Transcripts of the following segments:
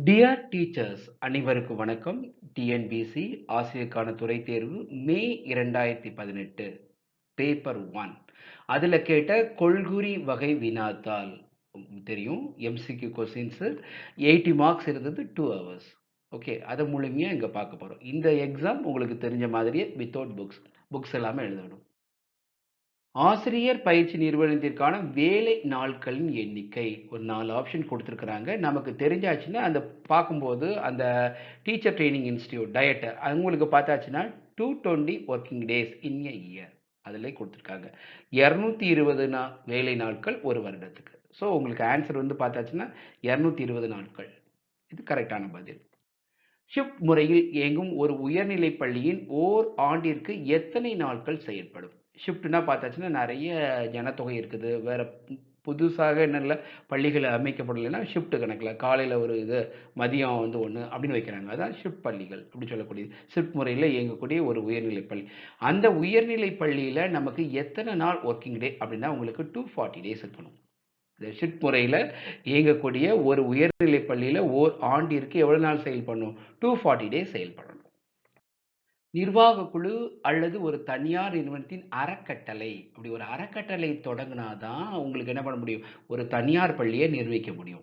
Dear teachers அனைவருக்கும் வணக்கம். TNPSC ஆசிரியருக்கான துறை தேர்வு மே 2018 பேப்பர் 1 அதில் கேட்ட கொள்குறி வகை வினாத்தாள் தெரியும். எம்சிக்யூ கொஸ்டின்ஸு 80 மார்க்ஸ் இருந்தது 2 hours. ஓகே, அதை முழுமையாக இங்கே பார்க்க போகிறோம். இந்த எக்ஸாம் உங்களுக்கு தெரிஞ்ச மாதிரியே வித்தவுட் புக்ஸ் எல்லாமே எழுதணும். ஆசிரியர் பயிற்சி நிறுவனத்திற்கான வேலை நாட்களின் எண்ணிக்கை ஒரு 4 ஆப்ஷன் கொடுத்துருக்குறாங்க. நமக்கு தெரிஞ்சாச்சுன்னா அந்த பார்க்கும்போது அந்த டீச்சர் ட்ரைனிங் இன்ஸ்டியூட் டயட் அவங்களுக்கு பார்த்தாச்சுன்னா 220 working days in a year அதில் கொடுத்துருக்காங்க. 220 வேலை நாட்கள் ஒரு வருடத்துக்கு. ஸோ உங்களுக்கு ஆன்சர் வந்து பார்த்தாச்சுன்னா 220 நாட்கள். இது கரெக்டான பதில். ஷிஃப்ட் முறையில் இயங்கும் ஒரு உயர்நிலைப் பள்ளியின் ஓர் ஆண்டிற்கு எத்தனை நாட்கள் செயல்படும்? ஷிஃப்ட்னா பார்த்தாச்சுன்னா நிறைய ஜனத்தொகை இருக்குது. வேற புதுசாக நல்ல பள்ளிகள் அமைக்கப்படலைன்னா ஷிஃப்ட் கணக்கில் காலையில் ஒரு இது மதியம் வந்து ஒன்று அப்படின்னு வைக்கிறாங்க. அதான் ஷிஃப்ட் பள்ளிகள் அப்படி சொல்லக்கூடியது. ஷிஃப்ட் முறையில் இயங்கக்கூடிய ஒரு உயர்நிலை பள்ளி. அந்த உயர்நிலை பள்ளியில் நமக்கு எத்தனை நாள் ஒர்க்கிங் டே அப்படின்னா உங்களுக்கு 240 டேஸ் இருக்கணும். இந்த ஷிஃப்ட் முறையில் இயங்கக்கூடிய ஒரு உயர்நிலை பள்ளியில் ஓர் ஆண்டிற்கு எவ்வளோ நாள் செயல்படணும்? 240 டேஸ் செயல்படணும். நிர்வாக குழு அல்லது ஒரு தனியார் நிறுவனத்தின் அறக்கட்டளை அப்படி ஒரு அறக்கட்டளை தொடங்கினாதான் உங்களுக்கு என்ன பண்ண முடியும்? ஒரு தனியார் பள்ளியை நிர்வகிக்க முடியும்.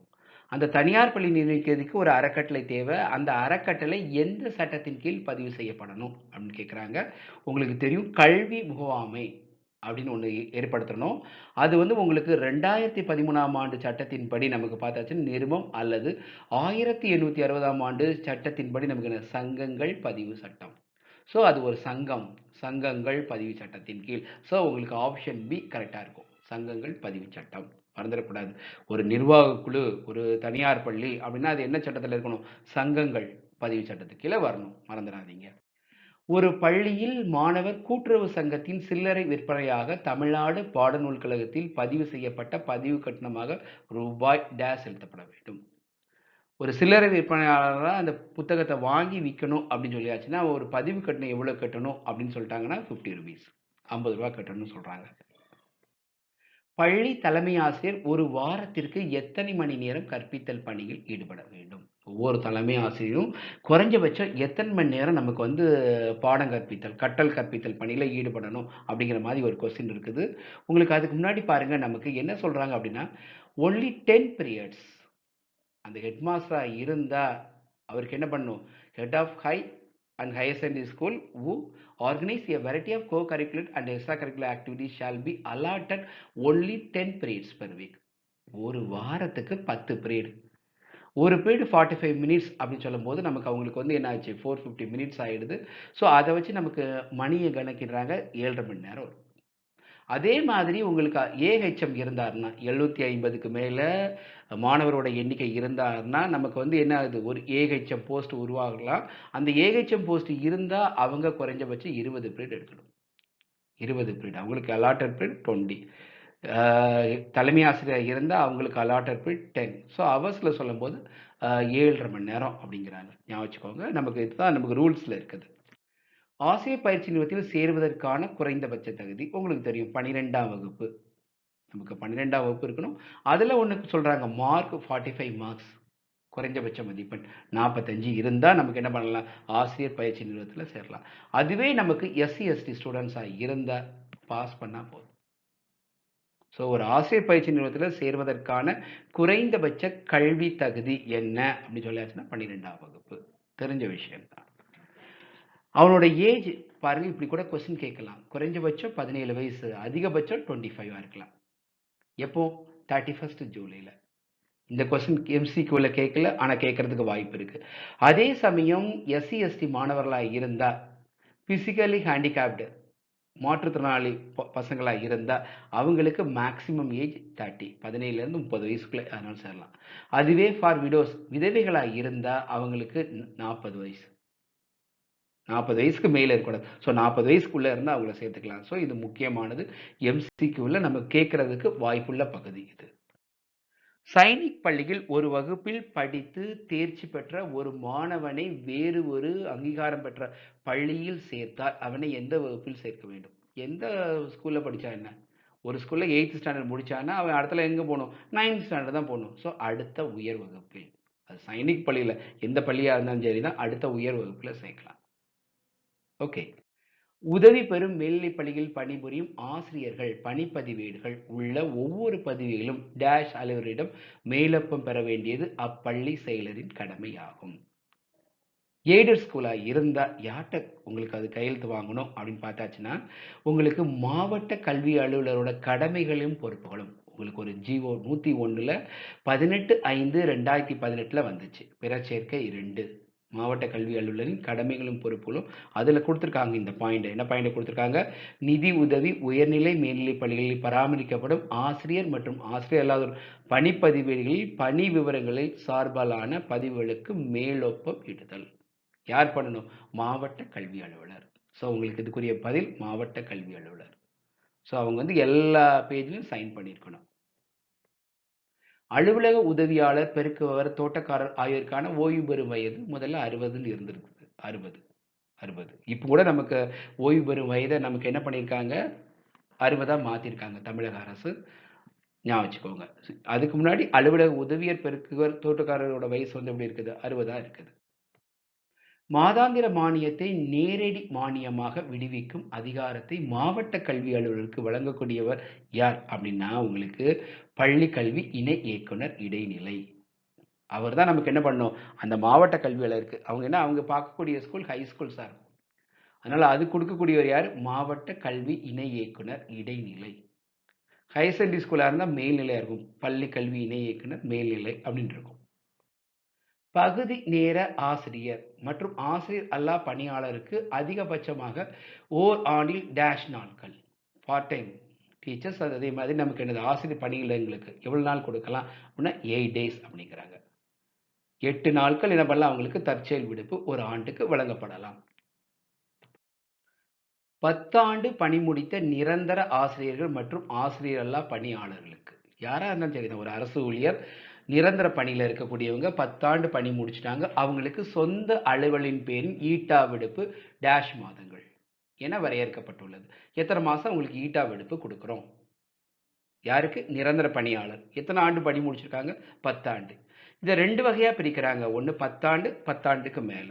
அந்த தனியார் பள்ளி நிர்வகிக்கிறதுக்கு ஒரு அறக்கட்டளை தேவை. அந்த அறக்கட்டளை எந்த சட்டத்தின் கீழ் பதிவு செய்யப்படணும் அப்படின்னு கேட்குறாங்க. உங்களுக்கு தெரியும், கல்வி முகாமை அப்படின்னு ஒன்று ஏற்படுத்தணும். அது வந்து உங்களுக்கு 2013ஆம் ஆண்டு சட்டத்தின்படி நமக்கு பார்த்தாச்சுன்னா நிருபம் அல்லது 1860ஆம் ஆண்டு சட்டத்தின்படி நமக்கு சங்கங்கள் பதிவு சட்டம். ஸோ அது ஒரு சங்கங்கள் பதிவு சட்டத்தின் கீழ். ஸோ உங்களுக்கு ஆப்ஷன் பி கரெக்டாக இருக்கும். சங்கங்கள் பதிவு சட்டம் மறந்துடக்கூடாது. ஒரு நிர்வாக குழு ஒரு தனியார் பள்ளி அப்படின்னா அது என்ன சட்டத்தில் இருக்கணும்? சங்கங்கள் பதிவு சட்டத்துக்கு கீழே வரணும், மறந்துடாதீங்க. ஒரு பள்ளியில் மாணவர் கூட்டுறவு சங்கத்தின் சில்லறை விற்பனையாக தமிழ்நாடு பாடநூல் கழகத்தில் பதிவு செய்யப்பட்ட பதிவு கட்டணமாக ரூபாய் டேஸ் செலுத்தப்பட வேண்டும். ஒரு சில்லறை விற்பனையாளராக அந்த புத்தகத்தை வாங்கி விற்கணும் அப்படின்னு சொல்லியாச்சுன்னா ஒரு பதிவு கட்டணம் எவ்வளோ கட்டணும் அப்படின்னு சொல்லிட்டாங்கன்னா 50 rupees, 50 ரூபா கட்டணும்னு சொல்கிறாங்க. பள்ளி தலைமை ஆசிரியர் ஒரு வாரத்திற்கு எத்தனை மணி நேரம் கற்பித்தல் பணியில் ஈடுபட வேண்டும்? ஒவ்வொரு தலைமை ஆசிரியரும் குறைஞ்சபட்சம் எத்தனை மணி நேரம் நமக்கு வந்து பாடம் கற்றல் கற்பித்தல் பணியில் ஈடுபடணும் அப்படிங்கிற மாதிரி ஒரு கொஸ்டின் இருக்குது. உங்களுக்கு அதுக்கு முன்னாடி பாருங்கள், நமக்கு என்ன சொல்கிறாங்க அப்படின்னா ஒன்லி 10 periods. அந்த ஹெட் மாஸ்டராக இருந்தால் அவருக்கு என்ன பண்ணும்? Head of high and higher secondary school who organize a variety of co-curricular and extracurricular activities shall be allotted only 10 periods per week. ஒரு வாரத்துக்கு 10 பீரியட். ஒரு பீரியட் 45 மினிட்ஸ் அப்படின்னு சொல்லும்போது நமக்கு அவங்களுக்கு வந்து என்ன ஆச்சு? 450 மினிட்ஸ் ஆகிடுது. ஸோ அதை வச்சு நமக்கு மணியை கணக்கிடுறாங்க. 7.5 மணி நேரம் வரும். அதே மாதிரி உங்களுக்கு ஏஹெச்எம் இருந்தாருன்னா 750க்கு மேலே மாணவரோட எண்ணிக்கை இருந்தாருன்னா நமக்கு வந்து என்ன ஆகுது? ஒரு ஏஹெச்எம் போஸ்ட் உருவாகலாம். அந்த ஏஹெச்எம் போஸ்ட் இருந்தால் அவங்க குறைஞ்சபட்சம் 20 பீரியட் எடுக்கணும். 20 பீரியட் அவங்களுக்கு அலாட்டட் பீரியட் 20. தலைமை ஆசிரியர் இருந்தால் அவங்களுக்கு அலாட்டட் பீரியட் 10. ஸோ ஹவர்ஸில் சொல்லும்போது 7.5 மணி நேரம் அப்படிங்கிறாங்க. ஞாபகம் வச்சுக்கோங்க. நமக்கு இதுதான் நமக்கு ரூல்ஸில் இருக்குது. ஆசிரியர் பயிற்சி நிறுவனத்தில் சேருவதற்கான குறைந்தபட்ச தகுதி உங்களுக்கு தெரியும், 12ஆம் வகுப்பு. நமக்கு 12ஆம் வகுப்பு இருக்கணும். அதில் ஒன்று சொல்கிறாங்க, மார்க் 45 மார்க்ஸ், குறைஞ்சபட்ச மதிப்பெண் 45 இருந்தால் நமக்கு என்ன பண்ணலாம்? ஆசிரியர் பயிற்சி நிறுவனத்தில் சேரலாம். அதுவே நமக்கு எஸ்சி எஸ்டி ஸ்டூடெண்ட்ஸாக இருந்தால் பாஸ் பண்ணால் போதும். ஸோ ஒரு ஆசிரியர் பயிற்சி நிறுவனத்தில் சேர்வதற்கான குறைந்தபட்ச கல்வி தகுதி என்ன அப்படின்னு சொல்லியாச்சுன்னா 12ஆம் வகுப்பு. தெரிஞ்ச விஷயம் தான். அவனோட ஏஜ் பாருங்க, இப்படி கூட கொஸ்டின் கேட்கலாம். குறைஞ்சபட்சம் 17 வயசு, அதிகபட்சம் 25 இருக்கலாம். எப்போ? 31 ஜூலையில். இந்த கொஸ்டின் எம்சிக்யூவில் கேட்கல, ஆனால் கேட்கறதுக்கு வாய்ப்பு இருக்கு. அதே சமயம் எஸ்சி எஸ்டி மாணவர்களாக இருந்தால், பிசிக்கலி ஹேண்டிகேப்டு மாற்றுத்திறனாளி பசங்களாக இருந்தால் அவங்களுக்கு மேக்சிமம் ஏஜ் 30, 17லேருந்து 30 வயசுக்குள்ளே அதனால சேரலாம். அதுவே ஃபார் விடோஸ் விதவைகளாக இருந்தால் அவங்களுக்கு 40 வயசு, 40 வயசுக்கு மேலே இருக்கக்கூடாது. ஸோ 40 வயசுக்குள்ளே இருந்தால் அவங்கள சேர்த்துக்கலாம். ஸோ இது முக்கியமானது. எம்சிக்யூவில் நம்ம கேட்கறதுக்கு வாய்ப்புள்ள பகுதி இது. சைனிக் பள்ளியில் ஒரு வகுப்பில் படித்து தேர்ச்சி பெற்ற ஒரு மாணவனை வேறு ஒரு அங்கீகாரம் பெற்ற பள்ளியில் சேர்த்தால் அவனை எந்த வகுப்பில் சேர்க்க வேண்டும்? எந்த ஸ்கூலில் படித்தா என்ன? ஒரு ஸ்கூலில் 8th ஸ்டாண்டர்ட் முடித்தான்னா அவன் அடுத்தல எங்கே போகணும்? 9th ஸ்டாண்டர்ட் தான் போகணும். ஸோ அடுத்த உயர் வகுப்பில், அது அது சைனிக் பள்ளியில எந்த பள்ளியா இருந்தாலும் சரிதான், அடுத்த உயர் வகுப்புல சேர்க்கலாம். ஓகே. உதவி பெறும் மேல்நிலைப் பள்ளியில் பணிபுரியும் ஆசிரியர்கள் பணிப்பதிவேடுகள் உள்ள ஒவ்வொரு பதிவுகளிலும் டேஷ் அலுவலரிடம் மேலொப்பம் பெற வேண்டியது அப்பள்ளி செயலரின் கடமையாகும். எய்டட் ஸ்கூலா இருந்தா யார்கிட்ட உங்களுக்கு அது கையெழுத்து வாங்கணும் அப்படின்னு பார்த்தாச்சுன்னா, உங்களுக்கு மாவட்ட கல்வி அலுவலரோட கடமைகளும் பொறுப்புகளும் உங்களுக்கு ஒரு ஜிஓ 101ல 18/5/2018 வந்துச்சு. பிறச்சேர்க்கை 2 மாவட்ட கல்வி அலுவலரின் கடமைகளும் பொறுப்புகளும் அதில் கொடுத்துருக்காங்க. இந்த பாயிண்ட் என்ன பாயிண்ட் கொடுத்துருக்காங்க? நிதி உதவி உயர்நிலை மேல்நிலைப் பள்ளிகளில் பராமரிக்கப்படும் ஆசிரியர் மற்றும் ஆசிரியர் அல்லாதோர் பணிப்பதிவேடுகளில் பணி விவரங்களில் சார்பாலான பதிவுகளுக்கு மேலொப்பம் இடுதல். யார் பண்ணணும்? மாவட்ட கல்வி அலுவலர். ஸோ உங்களுக்கு இதுக்குரிய பதில் மாவட்ட கல்வி அலுவலர். ஸோ அவங்க வந்து எல்லா பேஜ்லையும் சைன் பண்ணியிருக்கணும். அலுவலக உதவியாளர், பெருக்குபவர், தோட்டக்காரர் ஆகியோருக்கான ஓய்வு பெறும் வயது முதல்ல 60ன்னு இருந்திருக்குது. 60. இப்போ கூட நமக்கு ஓய்வு பெறும் வயதை நமக்கு என்ன பண்ணியிருக்காங்க? 60ஆ மாற்றிருக்காங்க தமிழக அரசு. ஞாபகம் வச்சுக்கோங்க. அதுக்கு முன்னாடி அலுவலக உதவியர், பெருக்குவர், தோட்டக்காரரோட வயசு வந்து எப்படி இருக்குது? 60ஆ இருக்குது. மாதாந்திர மானியத்தை நேரடி மானியமாக விடுவிக்கும் அதிகாரத்தை மாவட்ட கல்வி அலுவலருக்கு வழங்கக்கூடியவர் யார் அப்படின்னா, உங்களுக்கு பள்ளி கல்வி இணை இயக்குனர் இடைநிலை. அவர் தான் நமக்கு என்ன பண்ணணும்? அந்த மாவட்ட கல்வி அலுவலருக்கு அவங்க பார்க்கக்கூடிய ஸ்கூல் ஹை ஸ்கூல்ஸா இருக்கும். அதனால அது கொடுக்கக்கூடியவர் யார்? மாவட்ட கல்வி இணை இயக்குனர் இடைநிலை. ஹையர் செகண்டரி ஸ்கூலா இருந்தா மேல்நிலையா இருக்கும். பள்ளி கல்வி இணை இயக்குனர் மேல்நிலை அப்படின்னு இருக்கும். பகுதி நேர ஆசிரியர் மற்றும் ஆசிரியர் அல்லா பணியாளருக்கு அதிகபட்சமாக ஓர் ஆண்டில் டேஷ் நாட்கள். பார்ட் டைம் டீச்சர்ஸ் அதே மாதிரி நமக்கு என்னது ஆசிரியர் பணியிடங்களுக்கு எவ்வளோ நாள் கொடுக்கலாம் அப்படின்னா 8 days அப்படிங்கிறாங்க. 8 நாட்கள் என்ன பண்ணலாம்? அவங்களுக்கு தற்செயல் விடுப்பு ஒரு ஆண்டுக்கு வழங்கப்படலாம். 10 ஆண்டு பணி முடித்த நிரந்தர ஆசிரியர்கள் மற்றும் ஆசிரியர் அல்லா பணியாளர்களுக்கு யாரா இருந்தாலும் சரி, ஒரு அரசு ஊழியர் நிரந்தர பணியில் இருக்கக்கூடியவங்க 10 ஆண்டு பணி முடிச்சிட்டாங்க, அவங்களுக்கு சொந்த அலுவலின் பேரின் ஈட்டா விடுப்பு டேஷ் மாதங்கள் என வரையறுக்கப்பட்டுள்ளது. எத்தனை மாசம் உங்களுக்கு ஈட்டா விடுப்பு கொடுக்குறோம்? யாருக்கு? நிரந்தர பணியாளர். எத்தனை ஆண்டு பணி முடிச்சிருக்காங்க? 10 ஆண்டு. இதை 2 வகையா பிரிக்கிறாங்க. ஒன்று 10 ஆண்டு, 10 ஆண்டுக்கு மேல.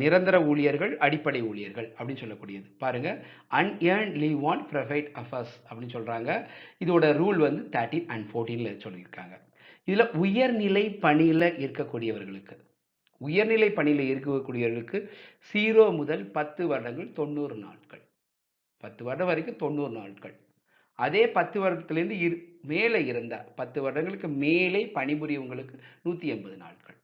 நிரந்தர ஊழியர்கள், அடிப்படை ஊழியர்கள் அப்படின்னு சொல்லக்கூடியது. பாருங்க, அன்ஏர்ன்ட் லீவ் ஆன் ப்ரைவேட் அஃபேர்ஸ் அப்படின்னு சொல்றாங்க. இதோட ரூல் வந்து 13 and 14ல சொல்லியிருக்காங்க. இதுல உயர்நிலை பணியில இருக்கக்கூடியவர்களுக்கு 0 முதல் 10 வருடங்கள் 90 நாட்கள். 10 வருடம் வரைக்கும் 90 நாட்கள். அதே 10 வருடத்திலிருந்து மேலே இருந்தா 10 வருடங்களுக்கு மேலே பணிபுரியவங்களுக்கு 180 நாட்கள்.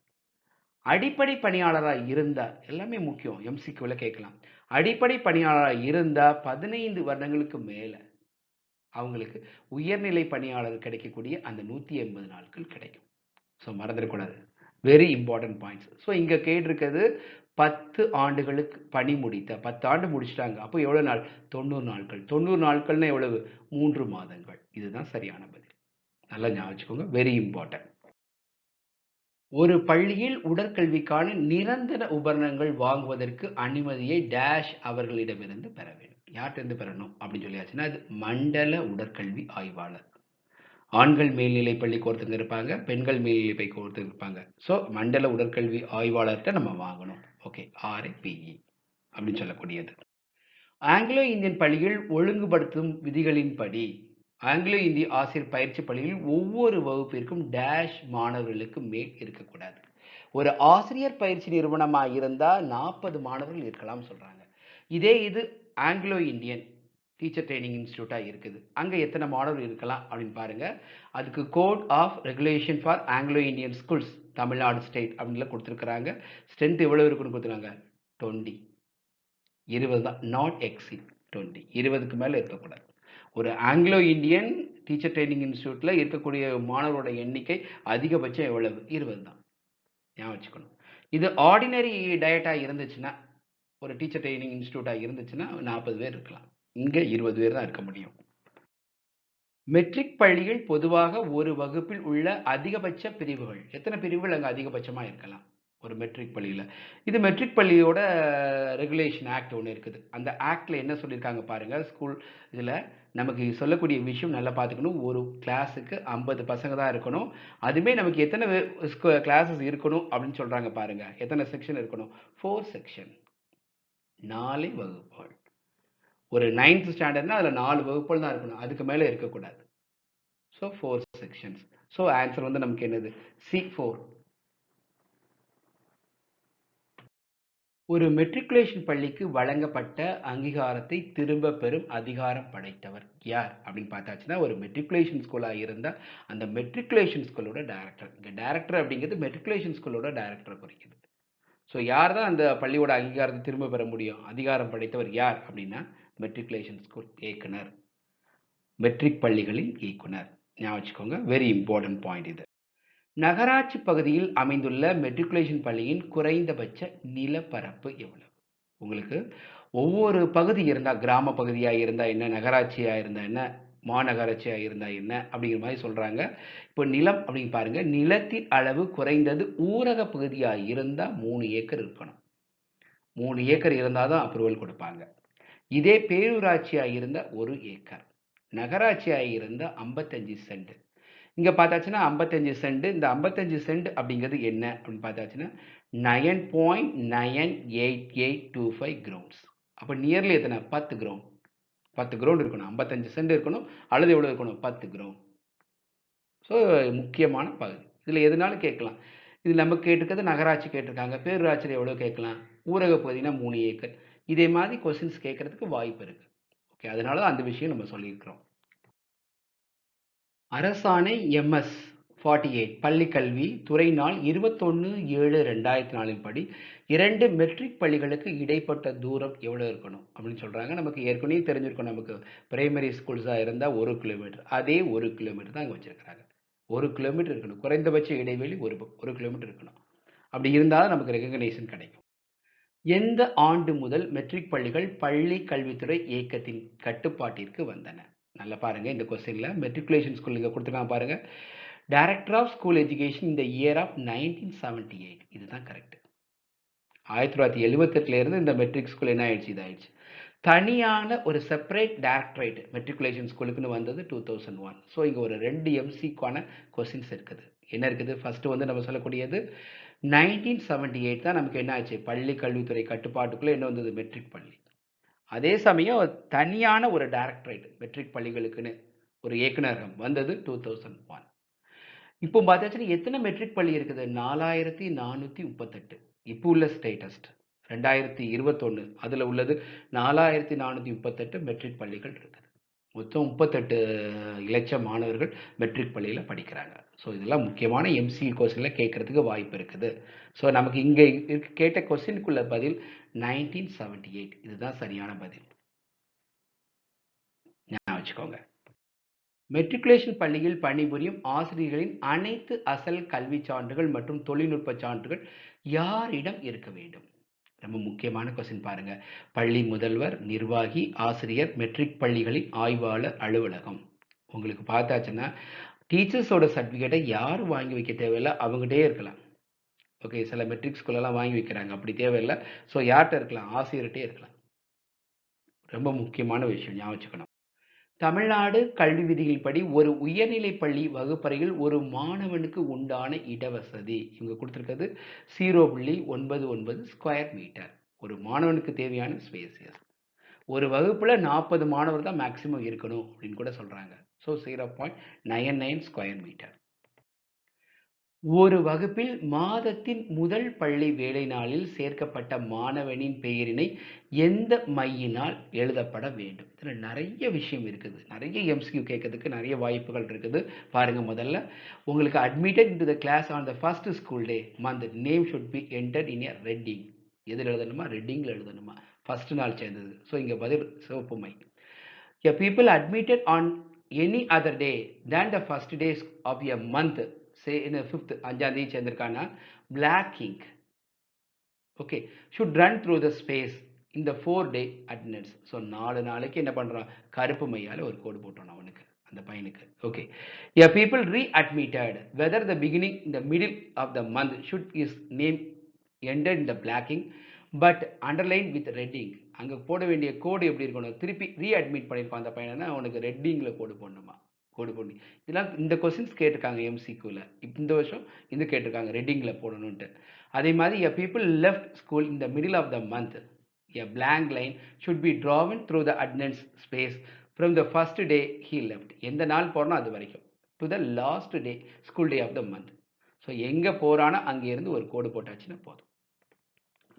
அடிப்படை பணியாளராக இருந்தா எல்லாமே முக்கியம், எம்சிக்யூல கேட்கலாம். அடிப்படை பணியாளராக இருந்தா 15 வருடங்களுக்கு மேல அவங்களுக்கு உயர்நிலை பணியாளர் கிடைக்கக்கூடிய அந்த 180 நாட்கள் கிடைக்கும். ஸோ மறந்துடக்கூடாது. Very important points. ஸோ இங்க கேட்டிருக்கிறது 10 ஆண்டுகளுக்கு பணி முடித்த 10 ஆண்டு முடிச்சிட்டாங்க. அப்போ எவ்வளவு நாள்? 90 நாட்கள். 90 நாட்கள்னா எவ்வளவு? 3 மாதங்கள். இதுதான் சரியான பதில். நல்லா ஞாபகம் வச்சுக்கோங்க. Very important. ஒரு பள்ளியில் உடற்கல்விக்கான நிரந்தர உபகரணங்கள் வாங்குவதற்கு அனுமதியை டேஷ் அவர்களிடமிருந்து பெற வேண்டும். யார்கிட்ட பெறணும் அப்படின்னு சொல்லியாச்சுன்னா, அது மண்டல உடற்கல்வி ஆய்வாளர். ஆண்கள் மேல்நிலைப் பள்ளிக்கு ஒருத்தங்க இருப்பாங்க, பெண்கள் மேல்நிலைப் பள்ளிக்கு ஒருத்தங்க இருப்பாங்க. ஸோ மண்டல உடற்கல்வி ஆய்வாளர்கிட்ட நம்ம வாங்கணும். ஓகே, RAPE அப்படின்னு சொல்லக்கூடியது. ஆங்கிலோ இந்தியன் பள்ளியில் ஒழுங்குபடுத்தும் விதிகளின்படி ஆங்கிலோ இந்திய ஆசிரியர் பயிற்சி பள்ளியில் ஒவ்வொரு வகுப்பிற்கும் டேஷ் மாணவர்களுக்கு மேல் இருக்கக்கூடாது. ஒரு ஆசிரியர் பயிற்சி நிறுவனமாக இருந்தால் 40 மாணவர்கள் இருக்கலாம் சொல்றாங்க. இதே இது ஆங்கிலோ இந்தியன் டீச்சர் ட்ரைனிங் இன்ஸ்டியூட்டாக இருக்குது, அங்கே எத்தனை மாணவர்கள் இருக்கலாம் அப்படின்னு பாருங்க. அதுக்கு code of regulation for Anglo Indian schools Tamil Nadu state அப்படின்னு கொடுத்துருக்குறாங்க. ஸ்ட்ரென்த் எவ்வளோ இருக்குன்னு கொடுத்துருக்காங்க? 20. 20 தான், நாட் எக்ஸிட் 20. 20க்கு மேலே இருக்கக்கூடாது. ஒரு ஆங்கிலோ இந்தியன் டீச்சர் ட்ரைனிங் இன்ஸ்டியூட்ல இருக்கக்கூடிய மாணவரோட எண்ணிக்கை அதிகபட்சம் எவ்வளவு? 20 தான். ஞாபகம் வச்சுக்கணும். இது ஆர்டினரி டயட்டா இருந்துச்சுன்னா, ஒரு டீச்சர் ட்ரைனிங் இன்ஸ்டியூட்டா இருந்துச்சுன்னா 40 பேர் இருக்கலாம். இங்க 20 பேர் தான் இருக்க முடியும். மெட்ரிக் பள்ளிகள் பொதுவாக ஒரு வகுப்பில் உள்ள அதிகபட்ச பிரிவுகள் எத்தனை பிரிவுகள் அங்க அதிகபட்சமா இருக்கலாம்? ஒரு மெட்ரிக் பள்ளியில். இது மெட்ரிக் பள்ளியோட ரெகுலேஷன் ஆக்ட் ஒன்று இருக்குது. அந்த ஆக்டில் என்ன சொல்லியிருக்காங்க பாருங்கள். ஸ்கூல் இதில் நமக்கு சொல்லக்கூடிய விஷயம் நல்லா பார்த்துக்கணும். ஒரு கிளாஸுக்கு 50 பசங்க தான் இருக்கணும். அதுவுமே நமக்கு எத்தனை கிளாஸஸ் இருக்கணும் அப்படின்னு சொல்கிறாங்க பாருங்கள். எத்தனை செக்ஷன் இருக்கணும்? 4 செக்ஷன், 4 வகுப்புகள். ஒரு 9th ஸ்டாண்டர்ட்னா அதில் 4 வகுப்புகள் தான் இருக்கணும், அதுக்கு மேலே இருக்கக்கூடாது. So 4 sections. ஸோ ஆன்சர் வந்து நமக்கு என்னது? C4. ஒரு மெட்ரிகுலேஷன் பள்ளிக்கு வழங்கப்பட்ட அங்கீகாரத்தை திரும்ப பெறும் அதிகாரம் படைத்தவர் யார் அப்படின்னு பார்த்தாச்சுன்னா, ஒரு மெட்ரிகுலேஷன் ஸ்கூலாக இருந்தால் அந்த மெட்ரிகுலேஷன் ஸ்கூலோட டைரக்டர். இங்கே டைரக்டர் அப்படிங்கிறது மெட்ரிகுலேஷன் ஸ்கூலோட டைரக்டரை குறிக்குது. ஸோ யார் தான் அந்த பள்ளியோட அங்கீகாரத்தை திரும்ப பெற முடியும்? அதிகாரம் படைத்தவர் யார் அப்படின்னா, மெட்ரிகுலேஷன் ஸ்கூல் இயக்குனர், மெட்ரிக் பள்ளிகளின் இயக்குனர். ஞாபகம் வச்சுக்கோங்க, வெரி இம்பார்ட்டன்ட் பாயிண்ட் இது. நகராட்சி பகுதியில் அமைந்துள்ள மெட்ரிகுலேஷன் பள்ளியின் குறைந்தபட்ச நிலப்பரப்பு எவ்வளவு? உங்களுக்கு ஒவ்வொரு பகுதி இருந்தால், கிராம பகுதியாக இருந்தால் என்ன, நகராட்சியாக இருந்தால் என்ன, மாநகராட்சியாக இருந்தால் என்ன அப்படிங்கிற மாதிரி சொல்கிறாங்க. இப்போ நிலம் அப்படின்னு பாருங்கள். நிலத்தின் அளவு குறைந்தது ஊரக பகுதியாக இருந்தால் 3 ஏக்கர் இருக்கணும். 3 ஏக்கர் இருந்தால் தான் அப்ரூவல் கொடுப்பாங்க. இதே பேரூராட்சியாக இருந்தால் 1 ஏக்கர், நகராட்சியாக இருந்தால் 55 சென்ட். இங்கே பார்த்தாச்சுன்னா 55 சென்ட். இந்த 55 சென்ட் அப்படிங்கிறது என்ன அப்படின்னு பார்த்தாச்சுன்னா 9.98825 கிரவுண்ட்ஸ். அப்போ நியர்லி எத்தனை? 10 கிரவுண்ட். 10 கிரவுண்ட் இருக்கணும். 55 சென்ட் இருக்கணும், அல்லது எவ்வளோ இருக்கணும்? 10 கிரவுண்ட். ஸோ முக்கியமான பகுதி. இதில் எதுனாலும் கேட்கலாம். இது நம்ம கேட்டிருக்கிறது நகராட்சி கேட்டிருக்காங்க. பேரூராட்சியில் எவ்வளோ கேட்கலாம்? ஊரக பகுதினா 3 ஏக்கர். இதே மாதிரி கொஸ்டின்ஸ் கேட்கறதுக்கு வாய்ப்பு இருக்குது. ஓகே, அதனால தான் அந்த விஷயம் நம்ம சொல்லியிருக்கிறோம். அரசாணை MS 48 பள்ளிக்கல்வி துறை நாள் 21/7/2004 படி 2 மெட்ரிக் பள்ளிகளுக்கு இடைப்பட்ட தூரம் எவ்வளோ இருக்கணும் அப்படின்னு சொல்கிறாங்க. நமக்கு ஏற்கனவே தெரிஞ்சிருக்கும். நமக்கு பிரைமரி ஸ்கூல்ஸாக இருந்தால் 1 கிலோமீட்டர், அதே 1 கிலோமீட்டர் தான் இங்கே வச்சுருக்கிறாங்க. 1 கிலோமீட்டர் இருக்கணும். குறைந்தபட்ச இடைவெளி 1 கிலோமீட்டர் இருக்கணும். அப்படி இருந்தால் நமக்கு ரெகக்னேஷன் கிடைக்கும். எந்த ஆண்டு முதல் மெட்ரிக் பள்ளிகள் பள்ளி கல்வித்துறை இயக்கத்தின் கட்டுப்பாட்டிற்கு வந்தன? நல்லா பாருங்க. இந்த கொஸ்டின்ல மெட்ரிகுலேஷன் ஸ்கூல் இங்கே கொடுத்துருக்காங்க பாருங்க. டைரக்டர் ஆஃப் ஸ்கூல் எஜுகேஷன் இந்த இயர் ஆஃப் 1978. இதுதான் கரெக்ட். 1978 இருந்து இந்த மெட்ரிக் ஸ்கூல் என்ன ஆயிடுச்சு? இதாயிடுச்சு. தனியான ஒரு செப்பரேட் டைரக்டரேட் மெட்ரிகுலேஷன் ஸ்கூலுக்குன்னு வந்தது 2001. ஸோ இங்கே ஒரு 2 MCக்கான கொஸ்டின்ஸ் இருக்குது. என்ன இருக்குது? ஃபர்ஸ்ட் வந்து நம்ம சொல்லக்கூடியது 1978 தான் நமக்கு என்ன ஆச்சு? பள்ளி கல்வித்துறை கட்டுப்பாட்டுக்குள்ளே என்ன வந்தது? மெட்ரிக் பள்ளி. அதே சமயம் தனியான ஒரு டைரக்டரேட் மெட்ரிக் பள்ளிகளுக்குன்னு ஒரு இயக்குநரகம் வந்தது 2001. இப்போ பார்த்தாச்சுன்னா எத்தனை மெட்ரிக் பள்ளி இருக்குது? 4438. இப்போ உள்ள ஸ்டேட்டஸ்ட் 2021 அதில் உள்ளது 4438 மெட்ரிக் பள்ளிகள் இருக்குது. மொத்தம் 38 லட்சம் மாணவர்கள் மெட்ரிக் பள்ளியில் படிக்கிறாங்க. ஸோ இதெல்லாம் முக்கியமான MCQ கொஸ்டினில் கேட்கறதுக்கு வாய்ப்பு இருக்குது. ஸோ நமக்கு இங்கே கேட்ட கொஸ்டினுக்குள்ள பதில் 1978. இதுதான் சரியான பதில். ஞாபகம் வச்சுக்கோங்க. மெட்ரிகுலேஷன் பள்ளியில் பணிபுரியும் ஆசிரியர்களின் அனைத்து அசல் கல்வி சான்றுகள் மற்றும் தொழில்நுட்ப சான்றுகள் யாரிடம் இருக்க வேண்டும்? ரொம்ப முக்கியமான கொஸ்டின் பாருங்க. பள்ளி முதல்வர், நிர்வாகி, ஆசிரியர், மெட்ரிக் பள்ளிகளின் ஆய்வாளர் அலுவலகம். உங்களுக்கு பார்த்தாச்சுன்னா டீச்சர்ஸோட சர்டிஃபிகேட்டை யாரும் வாங்கி வைக்க தேவையில்லை, அவங்ககிட்டே இருக்கலாம். ஓகே, சில மெட்ரிக் ஸ்கூலெல்லாம் வாங்கி வைக்கிறாங்க, அப்படி தேவையில்லை. ஸோ யார்கிட்ட இருக்கலாம்? ஆசிரியர்கிட்டே இருக்கலாம். ரொம்ப முக்கியமான விஷயம், ஞாபகம் வச்சுக்கணும். தமிழ்நாடு கல்வி விதிகளின்படி ஒரு உயர்நிலைப் பள்ளி வகுப்பறையில் ஒரு மாணவனுக்கு உண்டான இடவசதி இவங்க கொடுத்துருக்கிறது 0.99 ஸ்கொயர் மீட்டர். ஒரு மாணவனுக்கு தேவையான ஸ்பேசியஸ். ஒரு வகுப்புல 40 மாணவர் தான் மேக்சிமம் இருக்கணும் அப்படின்னு கூட சொல்றாங்க. So 0.99 square metre. ஒரு வகுப்பில் மாதத்தின் முதல் பள்ளி வேலை நாளில் சேர்க்கப்பட்ட மாணவனின் பெயரினை எந்த மையினால் எழுதப்பட வேண்டும்? இதில் நிறைய விஷயம் இருக்குது. நிறைய MCQ கேட்கறதுக்கு நிறைய வாய்ப்புகள் இருக்குது. பாருங்க, முதல்ல உங்களுக்கு admitted into the class on the first school day month name should be entered in a reading. எதில் எழுதணுமா? ரெட்டிங்கில் எழுதணுமா? ஃபர்ஸ்ட் நாள் சேர்ந்தது. ஸோ இங்கே பதில் சிவப்பு my. A people admitted on any other day than the first days of a month, say in a 5th 5ஆம் தேதி சேர்ந்திருக்கானா, black ink, okay, should run through the space in the 4-day attendance. So 4 நாளைக்கு என்ன பண்ணுறான்? கருப்பு மையால் ஒரு கோடு போட்டோம் அவனுக்கு, அந்த பையனுக்கு. Okay, a people readmitted whether the beginning the middle of the month should his name ended in the blacking but underlined with redding. அங்கே போட வேண்டிய கோடு எப்படி இருக்கணும், திருப்பி ரீஅட்மிட் பண்ணியிருப்பான் அந்த பையனா, அவனுக்கு ரெட்டிங்கில் கோடு போடணுமா, கோடு பண்ணி. இதெல்லாம் இந்த கொஸ்டின்ஸ் கேட்டிருக்காங்க எம்சிக்யூவில். இந்த வருஷம் இது கேட்டிருக்காங்க, ரெட்டிங்கில் போடணுன்ட்டு. அதே மாதிரி a people left school in the middle of the month, a blank line should be drawn through the attendance space from the first day he left. எந்த நாள் போறனோ அது வரைக்கும் to the last day school day of the month. So எங்கே போகிறானோ அங்கேருந்து ஒரு கோடு போட்டாச்சுன்னா போதும்.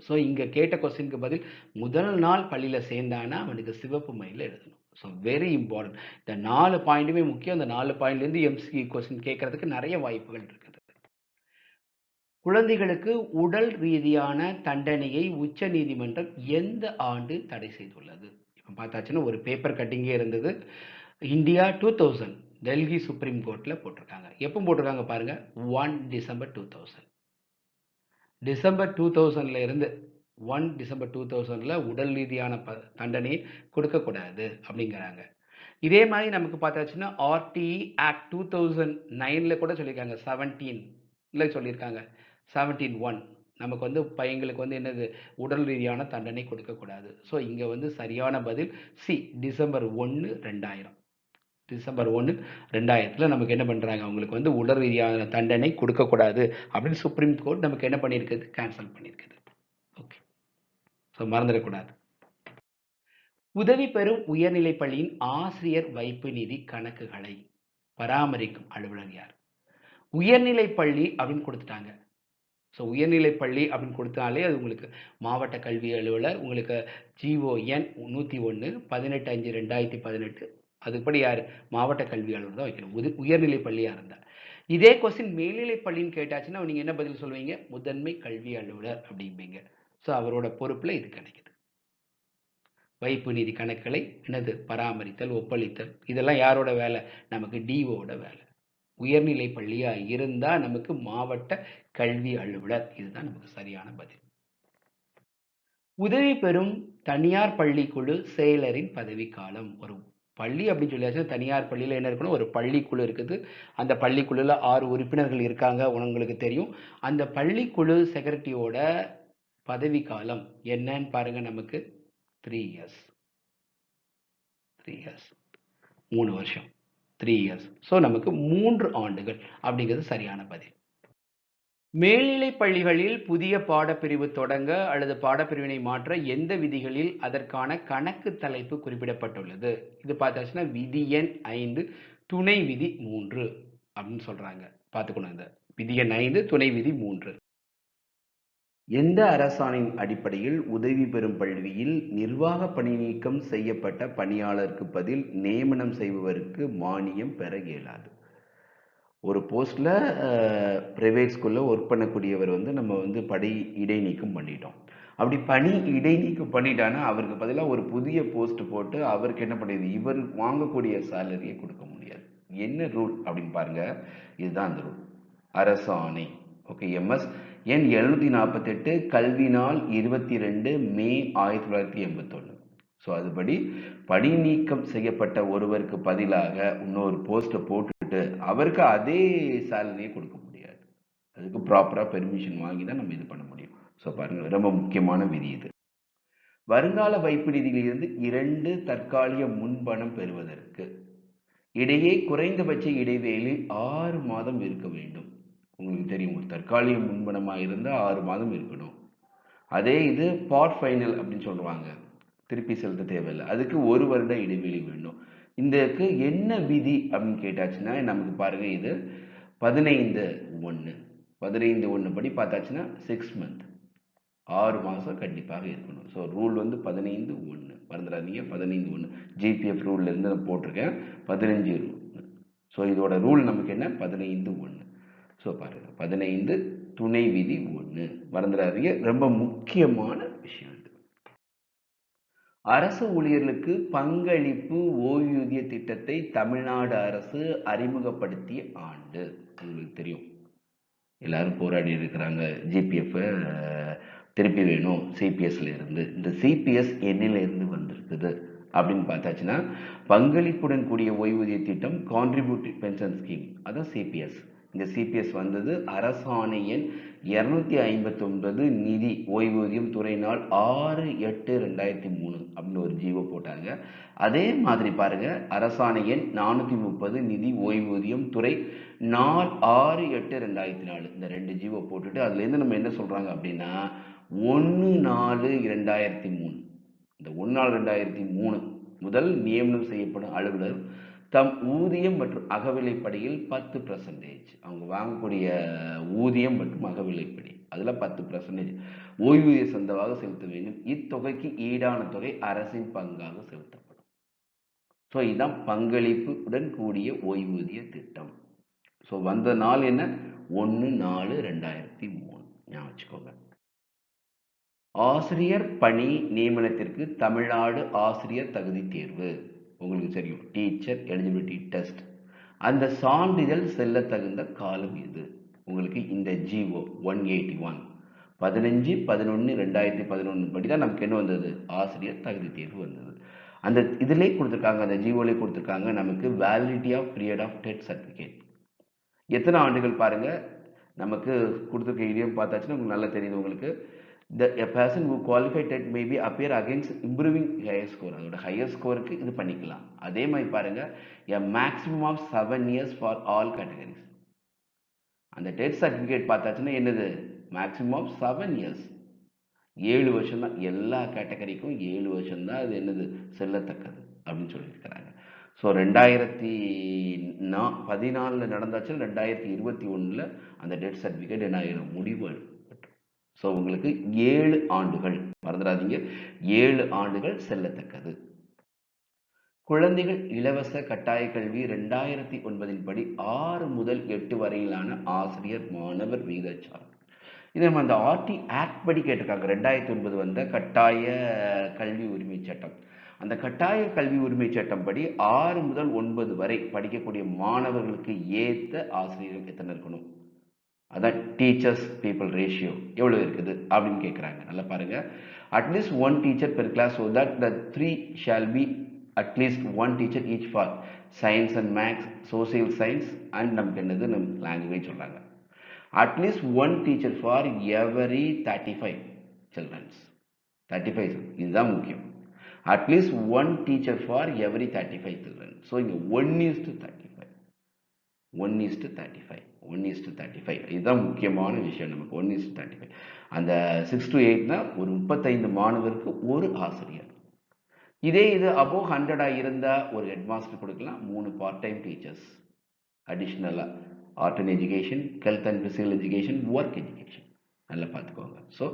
So இங்கே கேட்ட கொஸ்டினுக்கு பதில் முதல் நாள் பள்ளியில் சேர்ந்தானா அவனுக்கு சிவப்பு மயில எழுதணும். So very important. இந்த 4 பாயிண்ட்டுமே முக்கியம். இந்த 4 பாயிண்ட்லேருந்து எம்சிக்யூ கொஸ்டின் கேட்கறதுக்கு நிறைய வாய்ப்புகள் இருக்குது. குழந்தைகளுக்கு உடல் ரீதியான தண்டனையை உச்ச நீதிமன்றம் எந்த ஆண்டு தடை செய்துள்ளது? இப்போ பார்த்தாச்சுன்னா ஒரு பேப்பர் கட்டிங்கே இருந்தது. இந்தியா 2000 டெல்லி சுப்ரீம் கோர்ட்டில் போட்டிருக்காங்க. எப்போ போட்டிருக்காங்க பாருங்க, 1 டிசம்பர் 2000. டிசம்பர் 2000ல இருந்து 1 டிசம்பர் 2000ல உடல் ரீதியான தண்டனையை கொடுக்கக்கூடாது அப்படிங்கிறாங்க. இதே மாதிரி நமக்கு பார்த்தாச்சுன்னா ஆர்டிஇ ஆக்ட் 2009ல கூட சொல்லியிருக்காங்க, 17ல சொல்லியிருக்காங்க, 17(1) நமக்கு வந்து பையங்களுக்கு வந்து என்னது, உடல் ரீதியான தண்டனை கொடுக்கக்கூடாது. ஸோ இங்கே வந்து சரியான பதில் சி, டிசம்பர் 1, 2000. டிசம்பர் 1, 2000 நமக்கு என்ன பண்ணுறாங்க, அவங்களுக்கு வந்து உடல் ரீதியான தண்டனை கொடுக்கக்கூடாது அப்படின்னு சுப்ரீம் கோர்ட் நமக்கு என்ன பண்ணியிருக்குது, கேன்சல் பண்ணியிருக்குது. ஓகே, ஸோ மறந்துடக்கூடாது. உதவி பெறும் உயர்நிலைப் பள்ளியின் ஆசிரியர் வைப்பு நிதி கணக்குகளை பராமரிக்கும் அலுவலர் யார்? உயர்நிலைப் பள்ளி அப்படின்னு கொடுத்துட்டாங்க. ஸோ உயர்நிலைப் பள்ளி அப்படின்னு கொடுத்தாலே அது உங்களுக்கு மாவட்ட கல்வி அலுவலர், உங்களுக்கு GON 101 18/5/2018 அதுபடி யார், மாவட்ட கல்வி அலுவலர் தான் வைக்கணும் உயர்நிலை பள்ளியாக இருந்தால். இதே கொஸ்டின் மேல்நிலை பள்ளின்னு கேட்டாச்சுன்னா நீங்கள் என்ன பதில் சொல்வீங்க, முதன்மை கல்வி அலுவலர் அப்படிம்பீங்க. ஸோ அவரோட பொறுப்பில் இது கிடைக்குது. வைப்பு நிதி கணக்குகளை என்னது, பராமரித்தல், ஒப்பளித்தல், இதெல்லாம் யாரோட வேலை, நமக்கு டிஓட வேலை. உயர்நிலை பள்ளியாக இருந்தால் நமக்கு மாவட்ட கல்வி அலுவலர். இதுதான் நமக்கு சரியான பதில். உதவி பெறும் தனியார் பள்ளிக்குழு செயலரின் பதவிக்காலம். ஒரு பள்ளி அப்படின்னு சொல்லியாச்சுன்னா தனியார் பள்ளியில் என்ன இருக்கணும், ஒரு பள்ளிக்குழு இருக்குது. அந்த பள்ளிக்குழுவில் 6 உறுப்பினர்கள் இருக்காங்க, உங்களுக்கு தெரியும். அந்த பள்ளிக்குழு செக்ரட்டரியோட பதவிக்காலம் என்னன்னு பாருங்க, நமக்கு 3 years. 3 வருஷம், 3 years. ஸோ நமக்கு 3 ஆண்டுகள் அப்படிங்கிறது சரியான பதில். மேல்நிலை பள்ளிகளில் புதிய பாடப்பிரிவு தொடங்க அல்லது பாடப்பிரிவினை மாற்ற எந்த விதிகளில் அதற்கான கணக்கு தலைப்பு குறிப்பிடப்பட்டுள்ளது? இது பார்த்தாச்சுன்னா விதி எண் 5 துணை விதி 3 அப்படின்னு சொல்றாங்க. பார்த்துக்கணும், இந்த விதி எண் 5 துணை விதி 3. எந்த அரசாணையின் அடிப்படையில் உதவி பெறும் பள்ளியில் நிர்வாக பணி நீக்கம் செய்யப்பட்ட பணியாளருக்கு பதில் நியமனம் செய்பவருக்கு மானியம் பெற இயலாது? ஒரு போஸ்ட்டில் ப்ரைவேட் ஸ்கூலில் ஒர்க் பண்ணக்கூடியவர் வந்து நம்ம வந்து பணி இடைநீக்கம் பண்ணிட்டோம். அப்படி பணி இடைநீக்கம் பண்ணிட்டான்னா அவருக்கு பதிலாக ஒரு புதிய போஸ்ட் போட்டு அவருக்கு என்ன பண்ணிடுது, இவர் வாங்கக்கூடிய சேலரியை கொடுக்க முடியாது. என்ன ரூல் அப்படின்னு பாருங்க, இதுதான் அந்த ரூல். அரசாணை ஓகே, எம்எஸ் எண் 748 கல்வி நாள் 22 மே 1981. ஸோ அதுபடி பணி நீக்கம் செய்யப்பட்ட ஒருவருக்கு பதிலாக இன்னொரு போஸ்ட்டை போட்டுட்டு அவருக்கு அதே சேலரியை கொடுக்க முடியாது. அதுக்கு ப்ராப்பராக பெர்மிஷன் வாங்கி தான் நம்ம இது பண்ண முடியும். ஸோ பாருங்கள், ரொம்ப முக்கியமான விதி இது. வருங்கால வைப்பு நிதியிலிருந்து 2 தற்காலிக முன்பணம் பெறுவதற்கு இடையே குறைந்தபட்ச இடைவேளை 6 மாதம் இருக்க வேண்டும். உங்களுக்கு தெரியும், ஒரு தற்காலிக முன்பணமாக இருந்தால் 6 மாதம் இருக்கணும். அதே இது பார்ட் ஃபைனல் அப்படின்னு சொல்லுவாங்க, திருப்பி செலுத்த தேவையில்லை, அதுக்கு 1 வருட இடைவெளி வேண்டும். இதுக்கு என்ன விதி அப்படின்னு கேட்டாச்சுன்னா நமக்கு பாருங்க, இது 15(1) படி பார்த்தாச்சுன்னா 6 months, 6 மாதம் கண்டிப்பாக இருக்கணும். ஸோ ரூல் வந்து 15(1) மறந்துடாதீங்க. 15(1) GPF ரூல்ல இருந்து நான் போட்டிருக்கேன் 15 ரூல். ஸோ இதோட ரூல் நமக்கு என்ன, 15(1). ஸோ பாருங்க, 15 துணை விதி 1 மறந்துடாதீங்க, ரொம்ப முக்கியமான விஷயம். அரசு ஊழியர்களுக்கு பங்களிப்பு ஓய்வூதிய திட்டத்தை தமிழ்நாடு அரசு அறிமுகப்படுத்திய ஆண்டு உங்களுக்கு தெரியும். எல்லாரும் போராடி இருக்கிறாங்க, GPF திருப்பி வேணும் சிபிஎஸ்ல இருந்து. இந்த சிபிஎஸ் என்னில இருந்து வந்திருக்குது அப்படின்னு பார்த்தாச்சுன்னா பங்களிப்புடன் கூடிய ஓய்வூதிய திட்டம், கான்ட்ரிபியூட்டிவ் பென்ஷன் ஸ்கீம், அதான் சிபிஎஸ். இந்த சிபிஎஸ் வந்தது அரசாணை எண் 259 நிதி ஓய்வூதியம் துறை நாள் 6/8/2003 அப்படின்னு ஒரு ஜீவோ போட்டாங்க. அதே மாதிரி பாருங்க, அரசாணை எண் 430 நிதி ஓய்வூதியம் துறை நாள் 6/8/2004 இந்த 2 ஜீவோ போட்டுட்டு அதுலேருந்து நம்ம என்ன சொல்றாங்க அப்படின்னா 1/4/2003 இந்த 1/4/2003 முதல் நியமனம் செய்யப்படும் அலுவலர் தம் ஊதியம் மற்றும் அகவிலைப்படியில் 10% அவங்க வாங்கக்கூடிய ஊதியம் மற்றும் அகவிலைப்படி அதில் 10% ஓய்வூதிய சந்தவாக செலுத்த வேண்டும். இத்தொகைக்கு ஈடான தொகை அரசின் பங்காக செலுத்தப்படும். ஸோ இதுதான் பங்களிப்புடன் கூடிய ஓய்வூதிய திட்டம். ஸோ வந்த நாள் என்ன? 1/4/2003 ஞாபகம் வச்சுக்கோங்க. ஆசிரியர் பணி நியமனத்திற்கு தமிழ்நாடு ஆசிரியர் தகுதி தேர்வு உங்களுக்கு தெரியும், டீச்சர் எலிஜிபிலிட்டி டெஸ்ட். அந்த சான்றிதழ் செல்ல தகுந்த காலம் இது. உங்களுக்கு இந்த ஜிஓ 181 15/11/2011 படி தான் நமக்கு என்ன வந்தது? ஆசிரியர் தகுதி தேர்வு வந்தது. அந்த இதிலே கொடுத்துருக்காங்க, அந்த ஜிஓலே கொடுத்துருக்காங்க நமக்கு validity of period of TET certificate எத்தனை ஆண்டுகள் பாருங்க. நமக்கு கொடுத்துருக்க இதையும் பார்த்தாச்சுன்னா உங்களுக்கு நல்லா தெரியுது. உங்களுக்கு a person who qualified TET may be appear against improving higher score. அதோட ஹையர் ஸ்கோருக்கு இது பண்ணிக்கலாம். அதே மாதிரி பாருங்க, a maximum of 7 years for all categories. அந்த டெட் சர்டிஃபிகேட் பார்த்தாச்சுன்னா என்னது? மேக்ஸிமம் ஆஃப் 7 இயர்ஸ், 7 வருஷம் தான். எல்லா கேட்டகரிக்கும் 7 வருஷம் தான் அது என்னது செல்லத்தக்கது அப்படின்னு சொல்லியிருக்கிறாங்க. ஸோ 2014 நடந்தாச்சுன்னா 2021 அந்த டெட் சர்டிஃபிகேட் என்ன ஆகிடும்? முடிவு. ஸோ உங்களுக்கு 7 ஆண்டுகள், மறந்துடாதீங்க, 7 ஆண்டுகள் செல்லத்தக்கது. குழந்தைகள் இலவச கட்டாய கல்வி 2009 படி 6 முதல் 8 வரையிலான ஆசிரியர் மாணவர் விகிதாச்சாரம். இது நம்ம அந்த ஆர்டி ஆக்ட் படி கேட்டிருக்காங்க. 2009 வந்த கட்டாய கல்வி உரிமை சட்டம். அந்த கட்டாய கல்வி உரிமை சட்டம் படி 6 முதல் 9 வரை படிக்கக்கூடிய மாணவர்களுக்கு ஏற்ற ஆசிரியர்கள் எத்தனை இருக்கணும்? அதான் டீச்சர்ஸ் பீப்புள் ரேஷியோ எவ்வளோ இருக்குது அப்படின்னு கேட்குறாங்க. நல்லா பாருங்கள். At least 1 teacher per class, so that the 3 shall be at least 1 teacher each for science and maths, social science and நமக்கு என்னது நம்ம லாங்குவேஜ் சொல்கிறாங்க. At least 1 teacher for every 35 childrens. 35 இதுதான் முக்கியம். At least 1 teacher for every 35 children. So இங்கே 1:35, 1:35, 1:35 இதுதான் முக்கியமான விஷயம் நமக்கு. 1:35 அந்த 6 to 8னா ஒரு 35 மாணவருக்கு ஒரு ஆசிரியர். இதே இது அபோவ் 100 இருந்தால் ஒரு ஹெட் மாஸ்டர் கொடுக்கலாம், 3 பார்ட் டைம் டீச்சர்ஸ் அடிஷ்னலாக, art and education, health and physical education, work education. நல்லா பார்த்துக்கோங்க. ஸோ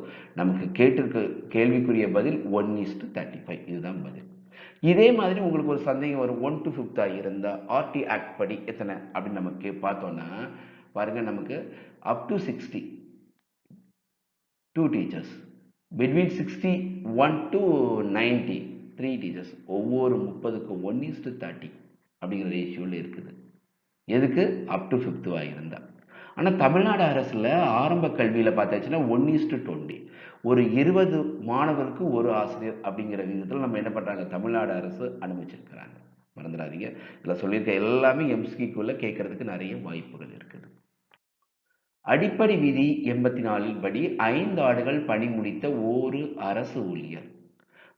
நமக்கு கேட்டிருக்க கேள்விக்குரிய பதில் 1:35 இதுதான் பதில். இதே மாதிரி உங்களுக்கு ஒரு சந்தேகம் வரும், 1 to 5 இருந்தால் ஆர்டி ஆக்ட் படி எத்தனை அப்படின்னு நமக்கு பார்த்தோன்னா பாருங்க, நமக்கு up to 60 2 teachers, between 61 to 90 3 teachers, ஒவ்வொரு 30க்கும் 1:30 அப்படிங்கிற ரேஷியோவில் இருக்குது. எதுக்கு? அப் டு 5th இருந்தால். ஆனால் தமிழ்நாடு அரசில் ஆரம்ப கல்வியில் பார்த்தாச்சுன்னா 1:20, ஒரு 20 மாணவருக்கு ஒரு ஆசிரியர் அப்படிங்கிற விதத்தில் நம்ம என்ன பண்ணுறாங்க, தமிழ்நாடு அரசு அனுமதிச்சிருக்கிறாங்க. மறந்துடாதீங்க, இதில் சொல்லியிருக்க எல்லாமே எம்சிக்குள்ளே கேட்கறதுக்கு நிறைய வாய்ப்புகள் இருக்குது. அடிப்படை விதி 84 படி 5 ஆண்டுகள் பணி முடித்த ஒரு அரசு ஊழியர்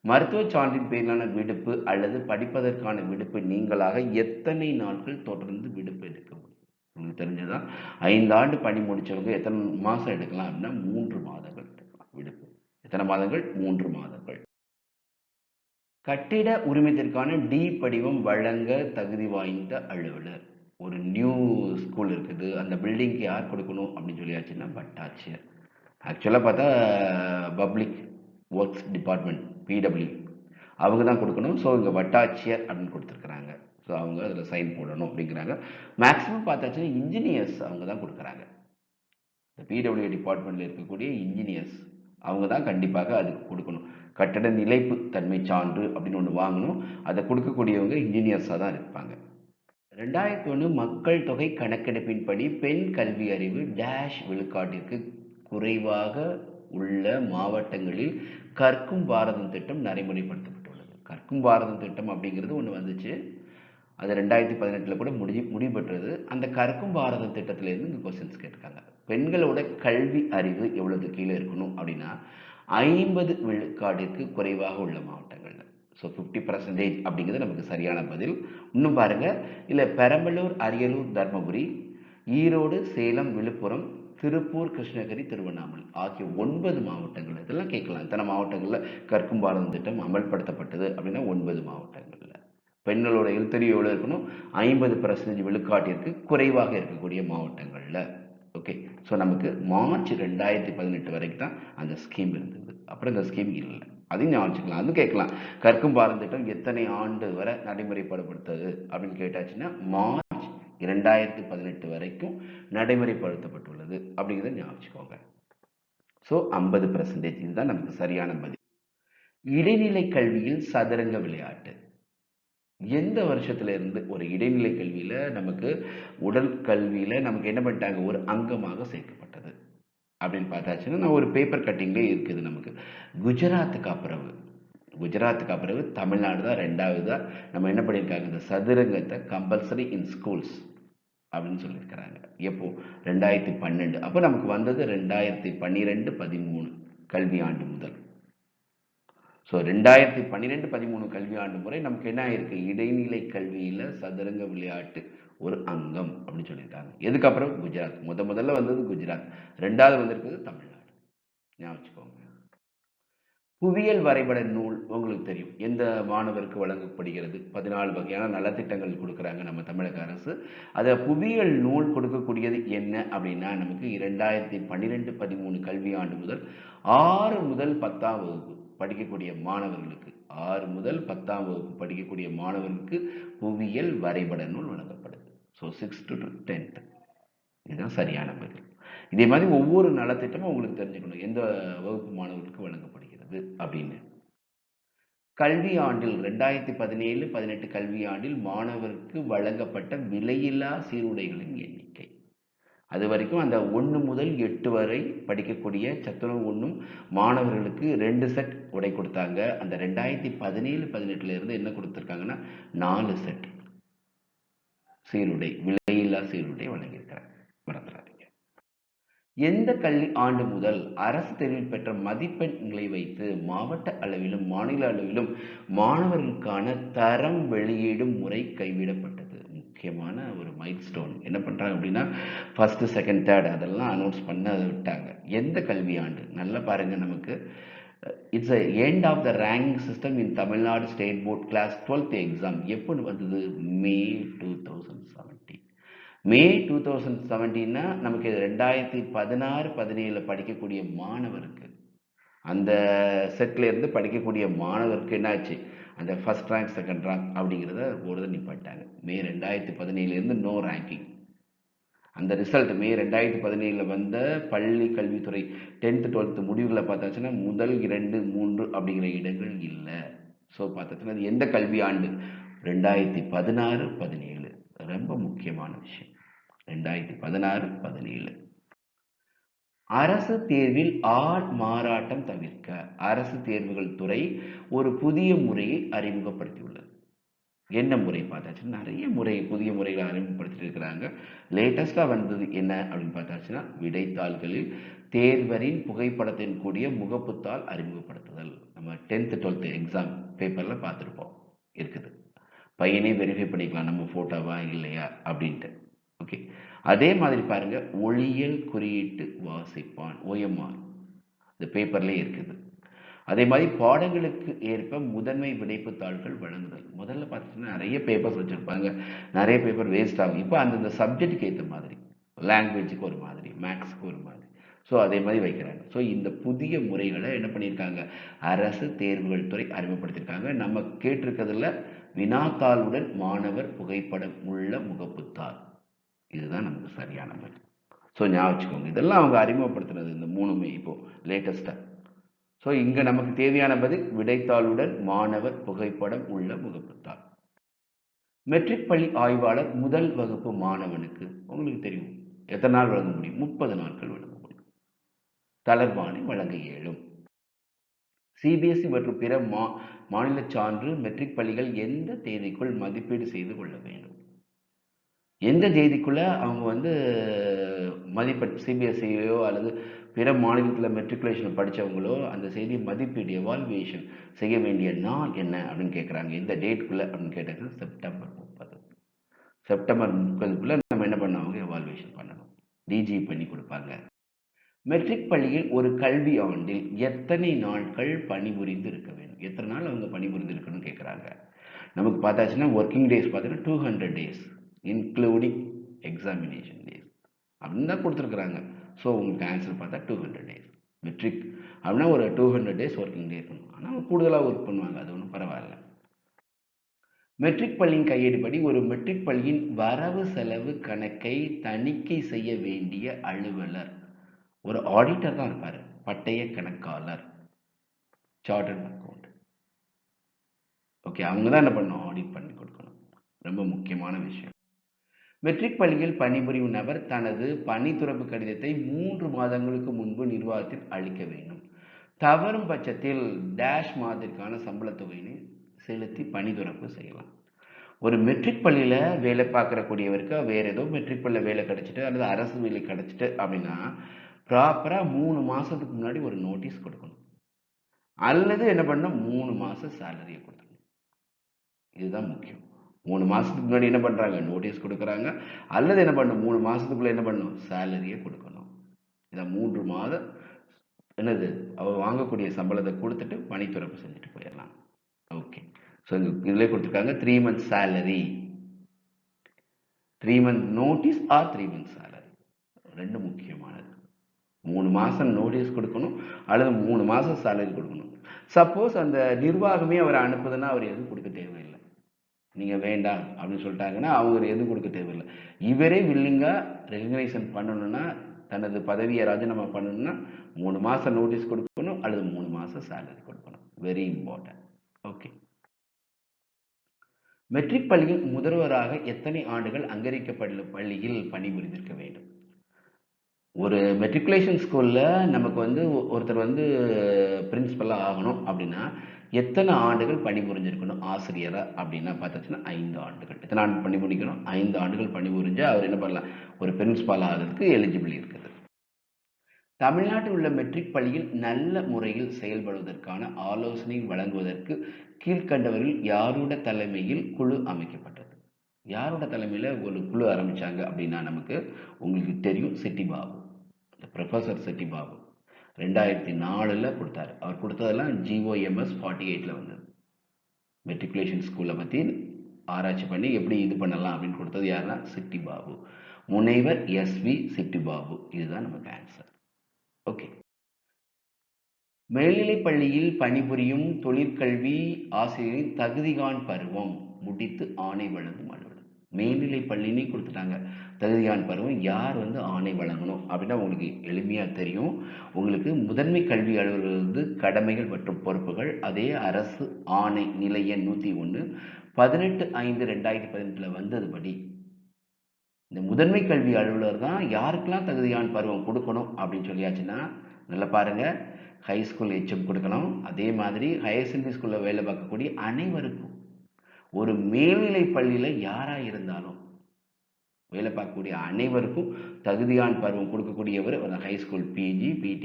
மருத்துவ சான்றின் பேரிலான விடுப்பு அல்லது படிப்பதற்கான விடுப்பு நீங்களாக எத்தனை நாட்கள் தொடர்ந்து விடுப்பு எடுக்க முடியும்? உங்களுக்கு தெரிஞ்சதான், 5 ஆண்டு பணி முடிச்சவங்க எத்தனை மாதம் எடுக்கலாம் அப்படின்னா 3 மாதங்கள் எடுக்கலாம் விடுப்பு. எத்தனை மாதங்கள்? 3 மாதங்கள். கட்டிட உரிமத்திற்கான டி படிவம் வழங்க தகுதி வாய்ந்த அலுவலர். ஒரு நியூ ஸ்கூல் இருக்குது, அந்த பில்டிங்க்கு யார் கொடுக்கணும் அப்படின்னு சொல்லியாச்சுன்னா வட்டாட்சியர். ஆக்சுவலாக பார்த்தா பப்ளிக் ஒர்க்ஸ் டிபார்ட்மெண்ட் பிடபிள்யூ அவங்க தான் கொடுக்கணும். ஸோ இங்கே வட்டாட்சியர் அப்படின்னு கொடுத்துருக்குறாங்க. ஸோ அவங்க அதில் சைன் போடணும் அப்படிங்கிறாங்க. மேக்ஸிமம் பார்த்தாச்சுன்னா இன்ஜினியர்ஸ் அவங்க தான் கொடுக்குறாங்க. இந்த பிடபிள்யூ டிபார்ட்மெண்ட்டில் இருக்கக்கூடிய இன்ஜினியர்ஸ் அவங்க தான் கண்டிப்பாக அதுக்கு கொடுக்கணும். கட்டட நிலைப்பு தன்மை சான்று அப்படின்னு ஒன்று வாங்கணும், அதை கொடுக்கக்கூடியவங்க இன்ஜினியர்ஸாக தான் இருப்பாங்க. 2001 மக்கள் தொகை கணக்கெடுப்பின்படி பெண் கல்வி அறிவு டேஷ் விழுக்காட்டிற்கு குறைவாக உள்ள மாவட்டங்களில் கற்கும் பாரதம் திட்டம் நடைமுறைப்படுத்தப்பட்டுள்ளது. கற்கும் பாரதம் திட்டம் அப்படிங்கிறது ஒன்று வந்துச்சு, அது 2018 கூட முடிவு பெற்றது. அந்த கற்கும் பாரதம் திட்டத்திலேருந்து இந்த கொஸ்டின்ஸ் கேட்டிருக்காங்க. பெண்களோட கல்வி அறிவு எவ்வளவு கீழே இருக்கணும் அப்படின்னா 50 விழுக்காட்டிற்கு குறைவாக உள்ள மாவட்டங்கள்ல. ஸோ 50% அப்படிங்கிறது நமக்கு சரியான பதில். இன்னும் பாருங்க, இல்லை பெரம்பலூர், அரியலூர், தர்மபுரி, ஈரோடு, சேலம், விழுப்புரம், திருப்பூர், கிருஷ்ணகிரி, திருவண்ணாமலை ஆகிய 9 மாவட்டங்கள். இதெல்லாம் கேட்கலாம். இத்தனை மாவட்டங்களில் கற்கும் பாரதம் திட்டம் அமல்படுத்தப்பட்டது அப்படின்னா 9 மாவட்டங்களில். பெண்களோட எழுத்தறிவு எவ்வளோ இருக்கணும்? 50% விழுக்காட்டிற்கு குறைவாக இருக்கக்கூடிய மாவட்டங்களில். ஓகே. ஸோ நமக்கு மார்ச் 2018 வரைக்கும் தான் அந்த ஸ்கீம் இருந்தது. அப்புறம் இந்த ஸ்கீம் இல்லை. அதையும் ஞாபகம், அதுவும் கேட்கலாம். கற்கும் பாரதம் திட்டம் எத்தனை ஆண்டு வரை நடைமுறைப்படுத்தது அப்படின்னு கேட்டாச்சுன்னா மார்ச் 2018 வரைக்கும் நடைமுறைப்படுத்தப்பட்டுள்ளது அப்படிங்கிறத ஞாபகம். ஸோ 50% இதுதான் நமக்கு சரியான பதில். இடைநிலை கல்வியில் சதுரங்க விளையாட்டு எந்த வருஷத்துல இருந்து ஒரு இடைநிலை கல்வியில நமக்கு உடல் கல்வியில நமக்கு என்ன பண்ணிட்டாங்க, ஒரு அங்கமாக சேர்க்கப்பட்டது அப்படின்னு பார்த்தாச்சுன்னா, நான் ஒரு பேப்பர் கட்டிங்லேயே இருக்குது நமக்கு. குஜராத்துக்கு அப்புறம் தமிழ்நாடு தான் ரெண்டாவதா நம்ம என்ன பண்ணியிருக்காங்க, இந்த சதுரங்கத்தை கம்பல்சரி இன் ஸ்கூல்ஸ் அப்படின்னு சொல்லியிருக்கிறாங்க. எப்போ? 2012. அப்போ நமக்கு வந்தது 2012-13 கல்வி ஆண்டு முதல். ஸோ 2012-13 கல்வியாண்டு முறை நமக்கு என்ன ஆயிருக்கு, இடைநிலை கல்வியில் சதுரங்க விளையாட்டு ஒரு அங்கம் அப்படின்னு சொல்லியிருக்காங்க. எதுக்கப்புறம் குஜராத், முதல்ல வந்தது குஜராத், ரெண்டாவது வந்திருக்குது தமிழ்நாடு. ஞாபகம் வச்சுக்கோங்க. புவியியல் வரைபட நூல் உங்களுக்கு தெரியும், எந்த மாணவருக்கு வழங்கப்படுகிறது? 14 வகையான நலத்திட்டங்கள் கொடுக்குறாங்க நம்ம தமிழக அரசு. அதை புவியியல் நூல் கொடுக்கக்கூடியது என்ன அப்படின்னா, நமக்கு 2012-13 கல்வியாண்டு முதல் 6 முதல் 10ஆம் வகுப்பு படிக்கக்கூடிய மாணவர்களுக்கு 6 முதல் 10ஆம் வகுப்பு படிக்கக்கூடிய மாணவர்களுக்கு புவியியல் வரைபட நூல் வழங்கப்படுது. So 6th to 10th. இதுதான் சரியான பதில். இதே மாதிரி ஒவ்வொரு நலத்திட்டமும் உங்களுக்கு தெரிஞ்சுக்கணும், எந்த வகுப்பு மாணவர்களுக்கு வழங்கப்படுகிறது அப்படின்னு. கல்வி ஆண்டில் 2017-18 கல்வி ஆண்டில் மாணவருக்கு வழங்கப்பட்ட விலையில்லா சீருடைகளின் எண்ணிக்கை. அது வரைக்கும் அந்த 1 முதல் 8 வரை படிக்கக்கூடிய சத்துணவு உண்ணும் மாணவர்களுக்கு 2 செட் உடை கொடுத்தாங்க. அந்த 2017-18 இருந்து என்ன கொடுத்துருக்காங்கன்னா 4 செட் சீருடை, விலையில்லா சீருடை வழங்கியிருக்கிறாங்க. மறந்துடாதீங்க. எந்த கல்வி ஆண்டு முதல் அரசு தேர்வில் பெற்ற மதிப்பெண்களை வைத்து மாவட்ட அளவிலும் மாநில அளவிலும் மாணவர்களுக்கான தரம் வெளியீடும் முறை கைவிடப்பட்டது? முக்கியமான ஒரு மைல் ஸ்டோன். என்ன பண்ணுறாங்க அப்படின்னா, ஃபஸ்ட்டு, செகண்ட், தேர்ட் அதெல்லாம் அனௌன்ஸ் பண்ண விட்டாங்க. எந்த கல்வியாண்டு? நல்லா பாருங்கள், நமக்கு it's a end of the ranking system in Tamil Nadu state board class 12th exam. எப்போ வந்தது? மே 2017. மே 2017னா நமக்கு 2016-17 படிக்கக்கூடிய மாணவருக்கு, அந்த செட்டில் இருந்து படிக்கக்கூடிய மாணவருக்கு என்னாச்சு, அந்த ஃபஸ்ட் ரேங்க் செகண்ட் ரேங்க் அப்படிங்கிறத போடுறத நிப்பாட்டாங்க. மே 2017 நோ ரேங்கிங். அந்த ரிசல்ட் மே 2017 வந்த பள்ளி கல்வித்துறை 10th 12th முடிவுகளை பார்த்தாச்சுன்னா முதல் 2 3 அப்படிங்கிற இடங்கள் இல்லை. ஸோ பார்த்தாச்சுன்னா அது எந்த கல்வி ஆண்டு? 2016-17. ரொம்ப முக்கியமான விஷயம். 2016-17. அரசு தேர்வில் ஆள் மாறாட்டம் தவிர்க்க அரசு தேர்வுகள் துறை ஒரு புதிய முறையை அறிமுகப்படுத்தியுள்ளது. என்ன முறை பார்த்தாச்சுன்னா, நிறைய புதிய முறைகளை அறிமுகப்படுத்திட்டு இருக்கிறாங்க. லேட்டஸ்டாக வந்தது என்ன அப்படின்னு பார்த்தாச்சுன்னா, விடைத்தாள்களில் தேர்வரின் புகைப்படத்தின் கூடிய முகப்புத்தாள் அறிமுகப்படுத்துதல். நம்ம 10th 12th எக்ஸாம் பேப்பரில் பார்த்துருப்போம், இருக்குது. பையனே வெரிஃபை பண்ணிக்கலாம் நம்ம ஃபோட்டோவா இல்லையா அப்படின்ட்டு. ஓகே. அதே மாதிரி பாருங்க, ஒளியியல் குறியீட்டு வாசிப்பான் OMR இந்த பேப்பர்லேயே இருக்குது. அதே மாதிரி பாடங்களுக்கு ஏற்ப முதன்மை விடைப்புத்தாள்கள் வழங்குதல். முதல்ல பார்த்தீங்கன்னா நிறைய பேப்பர்ஸ் வச்சுருப்பாங்க, நிறைய பேப்பர் வேஸ்ட் ஆகும். இப்போ அந்தந்த சப்ஜெக்டுக்கு ஏற்ற மாதிரி, லாங்குவேஜுக்கு ஒரு மாதிரி, மேக்ஸுக்கு ஒரு மாதிரி, ஸோ அதே மாதிரி வைக்கிறாங்க. ஸோ இந்த புதிய முறைகளை என்ன பண்ணியிருக்காங்க, அரசு தேர்வுகள் துறை அறிமுகப்படுத்தியிருக்காங்க. நம்ம கேட்டிருக்கிறதுல வினாத்தாளுடன் மாணவர் புகைப்படம் உள்ள முகப்புத்தாள், இதுதான் நமக்கு சரியான பதில். ஸோ ஞாபகம் வச்சுக்கோங்க, இதெல்லாம் அவங்க அறிமுகப்படுத்தினது இந்த 3மே இப்போ லேட்டஸ்ட்டாக. ஸோ இங்கே நமக்கு தேவையான பதில் விடைத்தாளுடன் மாணவர் புகைப்படம் உள்ள முகப்புத்தாள். மெட்ரிக் பள்ளி ஆய்வாளர் முதல் வகுப்பு மாணவனுக்கு உங்களுக்கு தெரியும் எத்தனை நாள் வழங்க முடியும்? 30 நாட்கள் வழங்க முடியும். தளர்வாணி வழங்க இயலும். CBSE மற்றும் பிற மாநில சான்று மெட்ரிக் பள்ளிகள் எந்த தேதிக்குள் மதிப்பீடு செய்து கொள்ள வேண்டும்? எந்த தேதிக்குள்ள அவங்க மதிப்பெண் சிபிஎஸ்சியோ அல்லது பிற மாநிலத்தில் மெட்ரிகுலேஷன் படித்தவங்களோ அந்த செய்தி மதிப்பீடு எவால்வேஷன் செய்ய வேண்டிய நாள் என்ன அப்படின்னு கேட்குறாங்க. இந்த டேட்டுக்குள்ளே அப்படின்னு கேட்டது செப்டம்பர் 30. செப்டம்பர் 30க்குள்ளே நம்ம என்ன பண்ணவங்க எவால்வேஷன் பண்ணணும். டிஜி பண்ணி கொடுப்பாங்க. மெட்ரிக் பள்ளியில் ஒரு கல்வி ஆண்டில் எத்தனை நாட்கள் பணிபுரிந்து இருக்க வேண்டும்? எத்தனை நாள் அவங்க பணிபுரிந்து இருக்கணும்னு கேட்குறாங்க. நமக்கு பார்த்தாச்சுன்னா ஒர்க்கிங் டேஸ் பார்த்தீங்கன்னா 200 days இன்க்ளூடிங் எக்ஸாமினேஷன் டேஸ் அப்படின்னு தான் கொடுத்துருக்குறாங்க. ஸோ உங்களுக்கு ஆன்சர் பார்த்தா 200 days. மெட்ரிக் அப்படின்னா ஒரு 200 days ஒர்க்கிங் டே இருக்கணும். ஆனால் கூடுதலாக ஒர்க் பண்ணுவாங்க, அது ஒன்றும் பரவாயில்ல. மெட்ரிக் பள்ளியின் கையேடுபடி ஒரு மெட்ரிக் பள்ளியின் வரவு செலவு கணக்கை தணிக்கை செய்ய வேண்டிய அலுவலர் ஒரு ஆடிட்டர் தான் இருப்பார். பட்டய கணக்காளர், சார்ட்டர்ட் அக்கௌண்ட். ஓகே, அவங்க தான் என்ன பண்ணணும்? ஆடிட் பண்ணி கொடுக்கணும். ரொம்ப முக்கியமான விஷயம். மெட்ரிக் பள்ளியில் பணிபுரியும் நபர் தனது பணி துறப்பு கடிதத்தை 3 மாதங்களுக்கு முன்பு நிர்வாகத்தில் அளிக்க வேண்டும். தவறும் பட்சத்தில் டேஷ் மாதத்திற்கான சம்பள தொகையினை செலுத்தி பணி துறப்பு செய்யலாம். ஒரு மெட்ரிக் பள்ளியில் வேலை பார்க்கக்கூடியவருக்கு வேறு ஏதோ மெட்ரிக் பள்ளியில் வேலை கிடைச்சிட்டு அல்லது அரசு வேலை கிடைச்சிட்டு அப்படின்னா ப்ராப்பராக 3 மாதத்துக்கு முன்னாடி ஒரு நோட்டீஸ் கொடுக்கணும். அல்லது என்ன பண்ணணும்? 3 மாதம் சேலரியை கொடுக்கணும். இதுதான் முக்கியம். 3 மாதத்துக்கு முன்னாடி என்ன பண்ணுறாங்க? நோட்டீஸ் கொடுக்குறாங்க. அல்லது என்ன பண்ணணும்? 3 மாதத்துக்குள்ளே என்ன பண்ணணும்? சேலரியை கொடுக்கணும். இதை 3 மாதம் என்னது அவர் வாங்கக்கூடிய சம்பளத்தை கொடுத்துட்டு பணி துறப்பு செஞ்சுட்டு போயிடலாம். ஓகே, ஸோ இதிலே கொடுத்துருக்காங்க 3 months salary, 3 month notice or 3 months salary. ரெண்டு முக்கியமானது. 3 மாதம் நோட்டீஸ் கொடுக்கணும் அல்லது 3 மாதம் சேலரி கொடுக்கணும். சப்போஸ் அந்த நிர்வாகமே அவரை அனுப்புதுன்னா அவர் எதுவும் கொடுக்க தேவையில்லை. நீங்கள் வேண்டாம் அப்படின்னு சொல்லிட்டாங்கன்னா அவங்க எதுவும் கொடுக்க தேவையில்லை. இவரே வில்லிங்காக ரெகக்னைசேஷன் பண்ணணும்னா, தனது பதவியை ராஜினாமா பண்ணணும்னா 3 மாதம் நோட்டீஸ் கொடுக்கணும் அல்லது 3 மாதம் சேலரி கொடுக்கணும். Very important. ஓகே, மெட்ரிக் பள்ளியில் முதல்வராக எத்தனை ஆண்டுகள் அங்கீகரிக்கப்பட்ட பள்ளியில் பணிபுரிந்திருக்க வேண்டும்? ஒரு மெட்ரிகுலேஷன் ஸ்கூலில் நமக்கு வந்து ஒருத்தர் வந்து பிரின்சிபலாக ஆகணும் அப்படின்னா எத்தனை ஆண்டுகள் பணிபுரிஞ்சிருக்கணும் ஆசிரியராக அப்படின்னா பார்த்தாச்சுன்னா 5 ஆண்டுகள். எத்தனை ஆண்டு பணிபுரிக்கணும்? 5 ஆண்டுகள் பணிபுரிஞ்சு அவர் என்ன பண்ணலாம்? ஒரு பிரின்சிபால் ஆகிறதுக்கு எலிஜிபிள் இருக்குது. தமிழ்நாட்டில் உள்ள மெட்ரிக் பள்ளியில் நல்ல முறையில் செயல்படுவதற்கான ஆலோசனை வழங்குவதற்கு கீழ்கண்டவர்கள் யாரோட தலைமையில் குழு அமைக்கப்பட்டது? யாரோட தலைமையில் ஒரு குழு ஆரம்பித்தாங்க அப்படின்னா நமக்கு உங்களுக்கு தெரியும், செட்டிபாபு. ப்ரொஃபஸர் செட்டிபாபு 2004 கொடுத்தாரு. அவர் கொடுத்ததெல்லாம் GOMS 48 வந்தது. மெட்ரிகுலேஷன் ஸ்கூலை பற்றி ஆராய்ச்சி பண்ணி எப்படி இது பண்ணலாம் அப்படின்னு கொடுத்தது யாருன்னா செட்டிபாபு. முனைவர் SV செட்டிபாபு. இதுதான் நமக்கு ஆன்சர். ஓகே, மேல்நிலைப் பள்ளியில் பணிபுரியும் தொழிற்கல்வி ஆசிரியரின் தகுதிகாண் பருவம் முடித்து ஆணை வழங்கும் அலுவலர். மேல்நிலை பள்ளினே கொடுத்துட்டாங்க. தகுதிகாண் பருவம் யார் வந்து ஆணை வழங்கணும் அப்படின்னா உங்களுக்கு எளிமையாக தெரியும். உங்களுக்கு முதன்மை கல்வி அலுவலர் வந்து கடமைகள் மற்றும் பொறுப்புகள் அதே அரசு ஆணை நிலை எண் 101 18/5/2018 வந்ததுபடி இந்த முதன்மை கல்வி அலுவலர் தான் யாருக்கெல்லாம் தகுதிகாண் பருவம் கொடுக்கணும் அப்படின்னு சொல்லியாச்சுன்னா நல்லா பாருங்க, ஹை ஸ்கூல் HM கொடுக்கணும். அதே மாதிரி ஹையர் செகண்டரி ஸ்கூலில் வேலை பார்க்கக்கூடிய அனைவருக்கும், ஒரு மேல்நிலை பள்ளியில் யாராக இருந்தாலும் வேலை பார்க்கக்கூடிய அனைவருக்கும் தகுதியான் பருவம் கொடுக்கக்கூடியவர் high school PG PT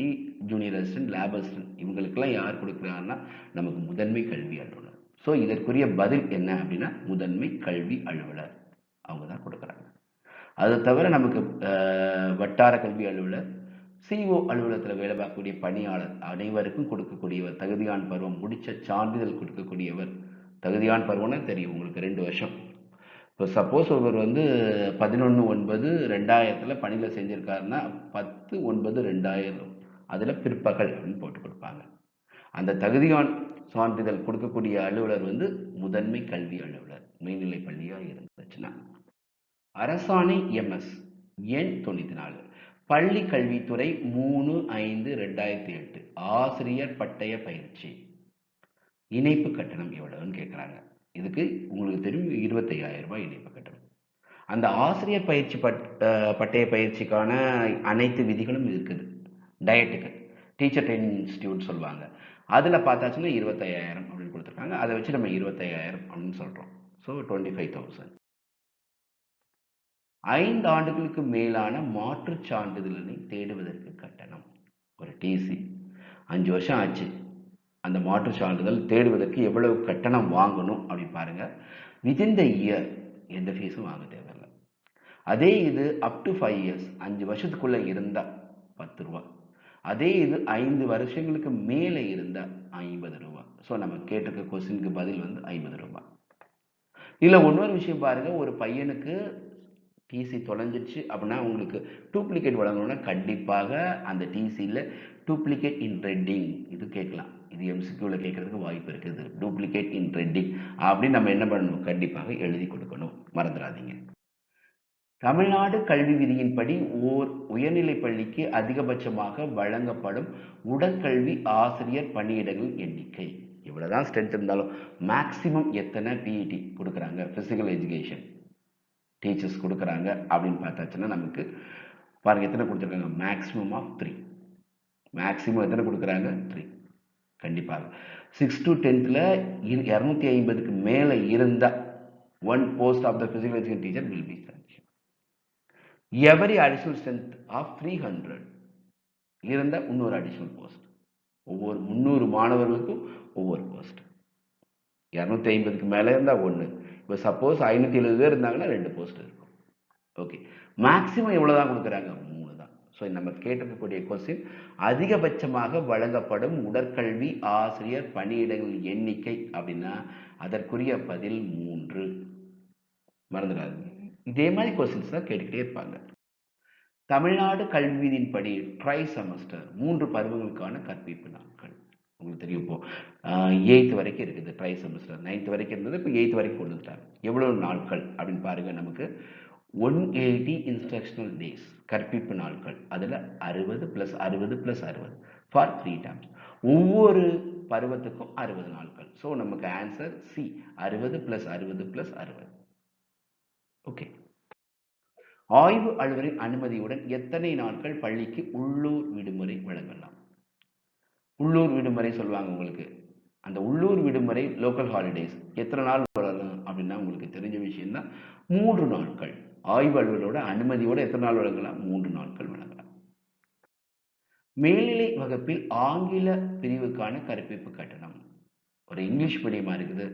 junior assistant lab assistant இவங்களுக்கெல்லாம் யார் கொடுக்குறாங்கன்னா நமக்கு முதன்மை கல்வி அலுவலர். ஸோ இதற்குரிய பதில் என்ன அப்படின்னா முதன்மை கல்வி அலுவலர் அவங்க தான் கொடுக்குறாங்க. அதை தவிர நமக்கு வட்டார கல்வி அலுவலர், CO அலுவலகத்தில் வேலை பார்க்கக்கூடிய பணியாளர் அனைவருக்கும் கொடுக்கக்கூடியவர், தகுதியான் பருவம் முடித்த சான்றிதழ் கொடுக்கக்கூடியவர். தகுதியான் பருவம்னா தெரியும் உங்களுக்கு 2 வருஷம். இப்போ சப்போஸ் ஒருவர் வந்து 11/9/2000 பணியில் செஞ்சுருக்காருன்னா 10/9/2000 அதில் பிற்பகல் அப்படின்னு போட்டு கொடுப்பாங்க. அந்த தகுதியான் சான்றிதழ் கொடுக்கக்கூடிய அலுவலர் வந்து முதன்மை கல்வி அலுவலர் மேல்நிலை பள்ளியாக இருந்துச்சுன்னா. அரசாணை MS எண் 94 பள்ளி கல்வித்துறை 3/5/2008 ஆசிரியர் பட்டய பயிற்சி இணைப்பு கட்டணம் எவ்வளவுன்னு கேட்குறாங்க. இதுக்கு உங்களுக்கு தெரியும் 25,000 ரூபாய் இணைப்பு கட்டணம். அந்த ஆசிரியர் பயிற்சி பட்டய பயிற்சிக்கான அனைத்து விதிகளும் இருக்குது. டயட்டுக்கு டீச்சர் ட்ரைனிங் இன்ஸ்டியூட் சொல்லுவாங்க. அதில் பார்த்தாச்சுன்னா 25,000 அப்படின்னு கொடுத்துருக்காங்க. அதை வச்சு நம்ம 25,000 அப்படின்னு சொல்கிறோம். ஸோ 25,000. 5 ஆண்டுகளுக்கு மேலான மாற்றுச் சான்றிதழினை தேடுவதற்கு கட்டணம். ஒரு டிசி 5 வருஷம் ஆச்சு, அந்த மாற்றுச் சான்றிதழ் தேடுவதற்கு எவ்வளவு கட்டணம் வாங்கணும் அப்படின்னு பாருங்க. வித்தின் த இயர் எந்த ஃபீஸும் வாங்க தேவையில்லை. அதே இது அப் டு 5 இயர்ஸ் 5 வருஷத்துக்குள்ள இருந்தா 10 ரூபா. அதே இது 5 வருஷங்களுக்கு மேலே இருந்தா 50 ரூபா. ஸோ நம்ம கேட்டிருக்க கொஸ்டினுக்கு பதில் வந்து 50 ரூபா. இல்லை இன்னொரு விஷயம் பாருங்க, ஒரு பையனுக்கு டிசி தொலைஞ்சிச்சு அப்படின்னா உங்களுக்கு டூப்ளிகேட் வழங்கணும்னா கண்டிப்பாக அந்த டிசியில் டூப்ளிகேட் இன் ரெட்டிங் இது கேட்கலாம். இது எம்சிக்யூவில் கேட்கறதுக்கு வாய்ப்பு இருக்குது. டூப்ளிகேட் இன் ரெட்டிங் அப்படின்னு நம்ம என்ன பண்ணணும், கண்டிப்பாக எழுதி கொடுக்கணும், மறந்துடாதீங்க. தமிழ்நாடு கல்வி விதியின்படி ஓர் உயர்நிலைப் பள்ளிக்கு அதிகபட்சமாக வழங்கப்படும் உடற்கல்வி ஆசிரியர் பணியிடங்கள் எண்ணிக்கை. இவ்வளவுதான் ஸ்ட்ரென்த் இருந்தாலும் மேக்சிமம் எத்தனை பிஇடி கொடுக்குறாங்க, பிசிக்கல் எஜுகேஷன் டீச்சர்ஸ் கொடுக்குறாங்க அப்படின்னு பார்த்தாச்சுன்னா நமக்கு பாருங்க எத்தனை கொடுத்துருக்காங்க, மேக்ஸிமம் ஆஃப் 3. மேக்ஸிமம் எத்தனை கொடுக்குறாங்க, 3. கண்டிப்பாக 6 to 10th 250க்கு மேலே இருந்தால் one post of the physical education teacher will be sanction. Every additional strength of 300 இருந்தால் இன்னொரு அடிஷனல் போஸ்ட். ஒவ்வொரு 300 மாணவர்களுக்கும் ஒவ்வொரு போஸ்ட். 250க்கு மேலே இருந்தால் ஒன்று. இப்போ சப்போஸ் 570 பேர் இருந்தாங்கன்னா 2 போஸ்ட் இருக்கும். ஓகே, மேக்ஸிமம் எவ்வளோ தான் கொடுக்குறாங்க, 3 தான். ஸோ நம்ம கேட்டிருக்கக்கூடிய கொஸ்டின் அதிகபட்சமாக வழங்கப்படும் உடற்கல்வி ஆசிரியர் பணியிடங்கள் எண்ணிக்கை அப்படின்னா அதற்குரிய பதில் 3. மறந்துடாது. இதே மாதிரி கொஸ்டின்ஸ் தான் கேட்டுக்கிட்டே இருப்பாங்க. தமிழ்நாடு கல்வியின்படி ட்ரை செமஸ்டர் 3 பருவங்களுக்கான கற்பிப்பு நாட்கள் உங்களுக்கு தெரியும். இப்போ 8th வரைக்கும் இருக்குது ட்ரை செமஸ்டர். 9th வரைக்கும் இருந்தது, இப்போ 8th வரைக்கும் கொண்டு வந்துட்டாங்க. எவ்வளவு நாட்கள் அப்படின்னு பாருங்க, நமக்கு 180 இன்ஸ்ட்ரக்ஷனல் டேஸ் கற்பிப்பு நாட்கள். அதில் 60 + 60 + 60 ஃபார் 3 terms. ஒவ்வொரு பருவத்துக்கும் 60 நாட்கள். ஸோ நமக்கு ஆன்சர் சி, 60 + 60 + 60. ஓகே. ஆய்வு அலுவலரின் அனுமதியுடன் எத்தனை நாட்கள் பள்ளிக்கு உள்ளூர் விடுமுறை வழங்கலாம்? உள்ளூர் விடுமுறை சொல்லுவாங்க உங்களுக்கு. அந்த உள்ளூர் விடுமுறை லோக்கல் ஹாலிடேஸ் எத்தனை நாள் வழங்கலாம் அப்படின்னா உங்களுக்கு தெரிஞ்ச விஷயம் தான், 3 நாட்கள். ஆய்வு அலுவலரோட அனுமதியோட எத்தனை நாள் வழங்கலாம், 3 நாட்கள் வழங்கலாம். மேல்நிலை வகுப்பில் ஆங்கில பிரிவுக்கான கற்பிப்பு கட்டணம். ஒரு இங்கிலீஷ் மீடியமா இருக்குது,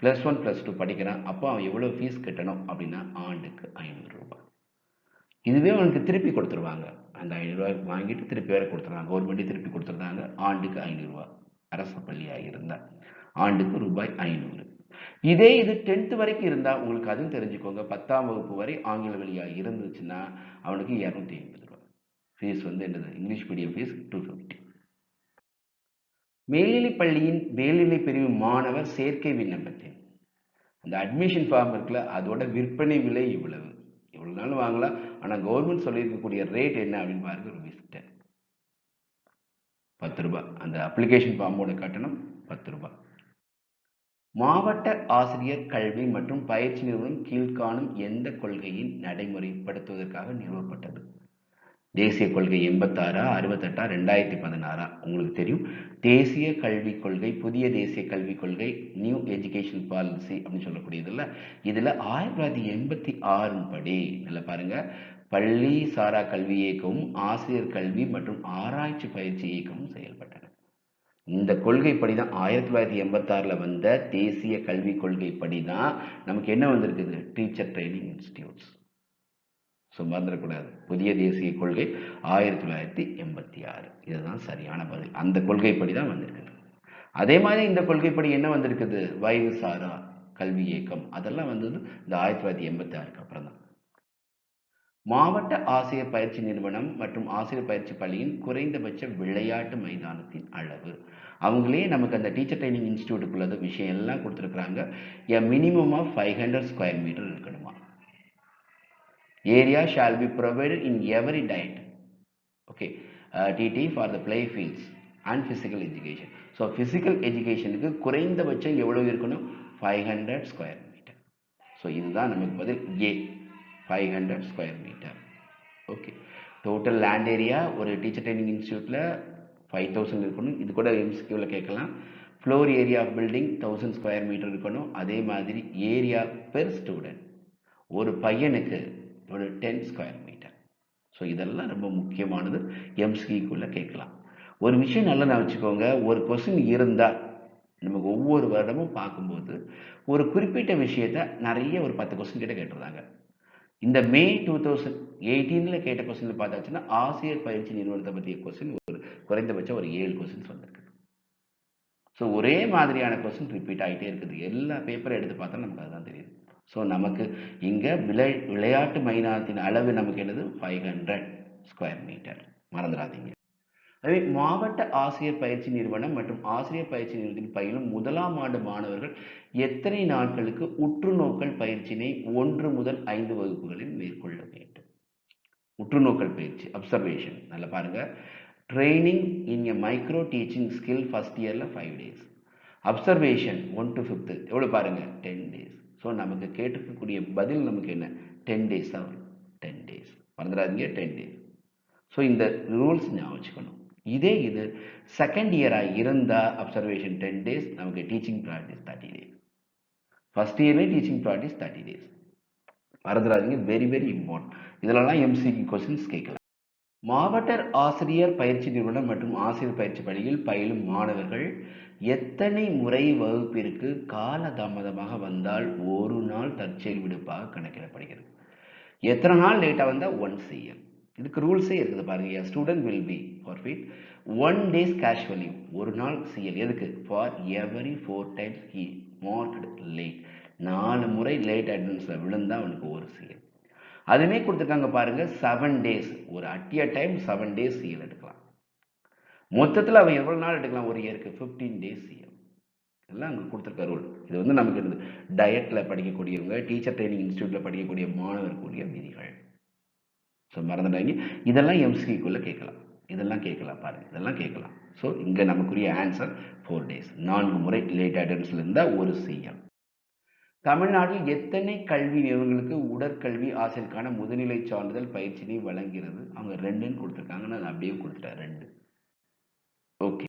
+1 +2 படிக்கிறான், அப்போ அவன் எவ்வளவு ஃபீஸ் கட்டணும் அப்படின்னா ஆண்டுக்கு 500 ரூபாய். இதுவே அவனுக்கு திருப்பி கொடுத்துருவாங்க. அந்த 500 ரூபாய் வாங்கிட்டு திருப்பி வேற கொடுத்துருவாங்க. கவர்மெண்ட்டே திருப்பி கொடுத்துருந்தாங்க. ஆண்டுக்கு 500 ரூபாய். அரசு பள்ளியாக இருந்தால் ஆண்டுக்கு ரூபாய் 500. இதே இது 10th வரைக்கும் இருந்தால் உங்களுக்கு அதுவும் தெரிஞ்சுக்கோங்க, 10ஆம் வகுப்பு வரை ஆங்கில வழியாக இருந்துச்சுன்னா அவனுக்கு 250 ரூபாய் ஃபீஸ் வந்து என்னது, இங்கிலீஷ் மீடியம் ஃபீஸ் 250. மேல்நிலை பள்ளியின் மேல்நிலை பிரிவு மாணவர் சேர்க்கை விண்ணப்பத்தின் அந்த அட்மிஷன் ஃபார்ம் இருக்குல்ல, அதோட விற்பனை விலை இவ்வளவு, எவ்வளவு நாள் வாங்கலாம். ஆனால் கவர்மெண்ட் சொல்லியிருக்கக்கூடிய ரேட் என்ன அப்படின்னு பாருங்க, ₹10. 10 ரூபாய். அந்த அப்ளிகேஷன் ஃபார்மோட கட்டணம் 10 ரூபாய். மாவட்ட ஆசிரியர் கல்வி மற்றும் பயிற்சி நிறுவனம் கீழ்காணும் எந்த கொள்கையின் நடைமுறைப்படுத்துவதற்காக நிறுவப்பட்டது? தேசிய கொள்கை 86, 68, 2016. உங்களுக்கு தெரியும், தேசிய கல்விக் கொள்கை, புதிய தேசிய கல்விக் கொள்கை, நியூ எஜுகேஷன் பாலிசி அப்படின்னு சொல்லக்கூடியதுல இதுல 1986 படி நல்லா பாருங்க, பள்ளி சாரா கல்வி இயக்கமும் ஆசிரியர் கல்வி மற்றும் ஆராய்ச்சி பயிற்சி இயக்கமும் செயல்பட்டன. இந்த கொள்கைப்படி தான் 1986 வந்த தேசிய கல்விக் கொள்கைப்படி தான் நமக்கு என்ன வந்திருக்குது, டீச்சர் ட்ரைனிங் இன்ஸ்டிடியூட்ஸ். ஸோ மறந்துடக்கூடாது. புதிய தேசிய கொள்கை 1986. இதுதான் சரியான பதில். அந்த கொள்கைப்படி தான் வந்திருக்குது. அதே மாதிரி இந்த கொள்கைப்படி என்ன வந்திருக்குது, வயது சாரா கல்வி இயக்கம், அதெல்லாம் வந்தது இந்த 1986க்கு அப்புறம் தான். மாவட்ட ஆசிரியர் பயிற்சி நிறுவனம் மற்றும் ஆசிரியர் பயிற்சி பள்ளியின் குறைந்தபட்ச விளையாட்டு மைதானத்தின் அளவு. அவங்களே நமக்கு அந்த டீச்சர் ட்ரைனிங் இன்ஸ்டிடியூட்டுக்குள்ளது விஷயம் எல்லாம் கொடுத்துருக்குறாங்க. A minimum of 500 square metre இருக்கணுமா. Area shall be provided in every diet. Okay, TT for the play fields and physical education. So physical educationக்கு குறைந்தபட்சம் எவ்வளவு இருக்கணும், 500 ஸ்கொயர் மீட்டர். ஸோ இதுதான் நமக்கு பதில் A, 500 square metre. Okay, total land area ஒரு teacher training இன்ஸ்டியூட்டில் 5000 இருக்கணும். இது கூட எம்சிக்யூவில் கேட்கலாம். Floor area of building 1000 square metre இருக்கணும். அதே மாதிரி ஏரியா பெர் ஸ்டூடெண்ட், ஒரு பையனுக்கு ஒரு 10 ஸ்கொயர் மீட்டர். ஸோ இதெல்லாம் ரொம்ப முக்கியமானது, எம்சிக்குள்ளே கேட்கலாம். ஒரு விஷயம் நல்லா நான் வச்சுக்கோங்க, ஒரு கொஸ்டின் இருந்தால் நமக்கு ஒவ்வொரு வருடமும் பார்க்கும்போது ஒரு குறிப்பிட்ட விஷயத்த நிறைய ஒரு 10 கொஸ்டின் கிட்ட கேட்டுருந்தாங்க. இந்த மே 2018 கேட்ட கொஸ்டின் பார்த்தாச்சுன்னா ஆசிரியர் பயிற்சி நிறுவனத்தை பற்றிய கொஸ்டின் ஒரு குறைந்தபட்சம் ஒரு 7 கொஸ்டின்ஸ் வந்திருக்கு. ஸோ ஒரே மாதிரியான கொஸ்டின் ரிப்பீட் ஆகிட்டே இருக்குது. எல்லா பேப்பரை எடுத்து பார்த்தா நமக்கு அதுதான் தெரியுது. ஸோ நமக்கு இங்கே விளையாட்டு மைதானத்தின் அளவு நமக்கு என்னது 500 ஸ்கொயர் மீட்டர், மறந்துடாதீங்க. அதே மாவட்ட ஆசிரியர் பயிற்சி நிறுவனம் மற்றும் ஆசிரியர் பயிற்சி நிறுவனத்தில் பயிலும் முதலாம் ஆண்டு மாணவர்கள் எத்தனை நாட்களுக்கு உற்றுநோக்கல் பயிற்சியினை 1 முதல் 5 வகுப்புகளில் மேற்கொள்ள வேண்டும்? உற்றுநோக்கல் பயிற்சி, அப்சர்வேஷன். நல்லா பாருங்க, ட்ரைனிங் இன் எ மைக்ரோ டீச்சிங் ஸ்கில் ஃபர்ஸ்ட் இயர்ல 5 days, அப்சர்வேஷன் 1 to 5th எவ்வளவு பாருங்க 10 days. ஸோ நமக்கு கேட்டிருக்கக்கூடிய பதில் நமக்கு என்ன 10 days தான் வரும். 10 days மறந்துடாதீங்க, 10 days. ஸோ இந்த ரூல்ஸ் ஞாபகம் வச்சுக்கணும். இதே இது செகண்ட் இயராக இருந்தால் அப்சர்வேஷன் 10 days, நமக்கு டீச்சிங் ப்ராக்டிஸ் 30 days. ஃபர்ஸ்ட் இயர்லேயே டீச்சிங் ப்ராக்டிஸ் 30 days. மறந்துடாதீங்க, வெரி வெரி இம்பார்ட்டன்ட். இதெல்லாம் எம்சிக்யூ கொஸ்டின்ஸ் கேட்கலாம். மாவட்ட ஆசிரியர் பயிற்சி நிறுவனம் மற்றும் ஆசிரியர் பயிற்சி பள்ளியில் பயிலும் மாணவர்கள் எத்தனை முறை வகுப்பிற்கு காலதாமதமாக வந்தால் ஒரு நாள் தற்செயல் விடுப்பாக கணக்கிடப்படுகிறது? எத்தனை நாள் லேட்டாக வந்தால் 1 CM. இதுக்கு ரூல்ஸே இருக்குது பாருங்க. Student will be forfeit 1 days cash leave, ஒரு நாள் CL. எதுக்கு? For every 4 times he marked late. 4 முறை லேட் அட்டெண்டன்ஸில் விழுந்தா அவனுக்கு ஒரு CL. அதுமே கொடுத்துருக்காங்க பாருங்க, 7 days, ஒரு அட்டிய டைம் 7 days CL எடுக்கலாம். மொத்தத்தில் அவன் எவ்வளவு நாள் எடுக்கலாம் ஒரு இயருக்கு? 15 days CL. இதெல்லாம் அங்கே கொடுத்துருக்க ரூல். இது வந்து நமக்கு இருக்குது டயட்டில் படிக்கக்கூடியவங்க, டீச்சர் ட்ரைனிங் இன்ஸ்டியூட்டில் படிக்கக்கூடிய மாணவர்களுடைய விதிகள். ஸோ மறந்துடாங்க, இதெல்லாம் எம்சிக்குள்ளே கேட்கலாம். இதெல்லாம் கேட்கலாம் பாருங்க, இதெல்லாம் கேட்கலாம். ஸோ இங்கே நமக்குரிய ஆன்சர் 4 days, 4 முறை லேட் அட்டெண்டன்ஸில் இருந்தால் ஒரு CM. தமிழ்நாட்டில் எத்தனை கல்வி நிறுவனங்களுக்கு உடற்கல்வி ஆசிரியருக்கான முதுநிலை சான்றிதழ் பயிற்சியை வழங்குகிறது? அவங்க 2ன்னு கொடுத்துருக்காங்க, நான் அப்படியே கொடுத்துட்டேன் 2. ஓகே.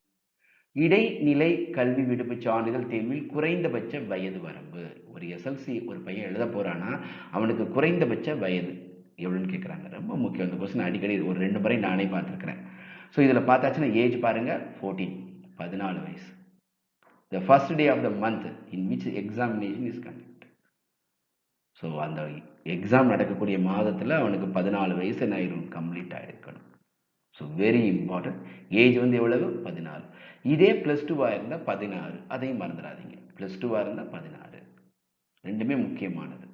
இடைநிலை கல்வி விடுப்பு சான்றிதழ் தேர்வில் குறைந்தபட்ச வயது வரம்பு. ஒரு SLC ஒரு பையன் எழுத போறானா அவனுக்கு குறைந்தபட்ச வயது எவ்வளோன்னு கேட்குறாங்க. ரொம்ப முக்கியம். அந்த கொஸ்டின் அடிக்கடி ஒரு 2 முறை நானே பார்த்துருக்கிறேன். ஸோ இதில் பார்த்தாச்சுன்னா ஏஜ் பாருங்க 14, 14 வயசு. The first day of the month in which examination is conducted. So அந்த எக்ஸாம் நடக்கக்கூடிய மாதத்தில் அவனுக்கு 14 வயசு என்ன ஆயிரும்? கம்ப்ளீட் ஆகிருக்கணும். So very important. ஏஜ் வந்து எவ்வளவு? 14. இதே +2 இருந்தால் 16, அதையும் மறந்துடாதீங்க. +2 இருந்தால் 16, ரெண்டுமே முக்கியமானது.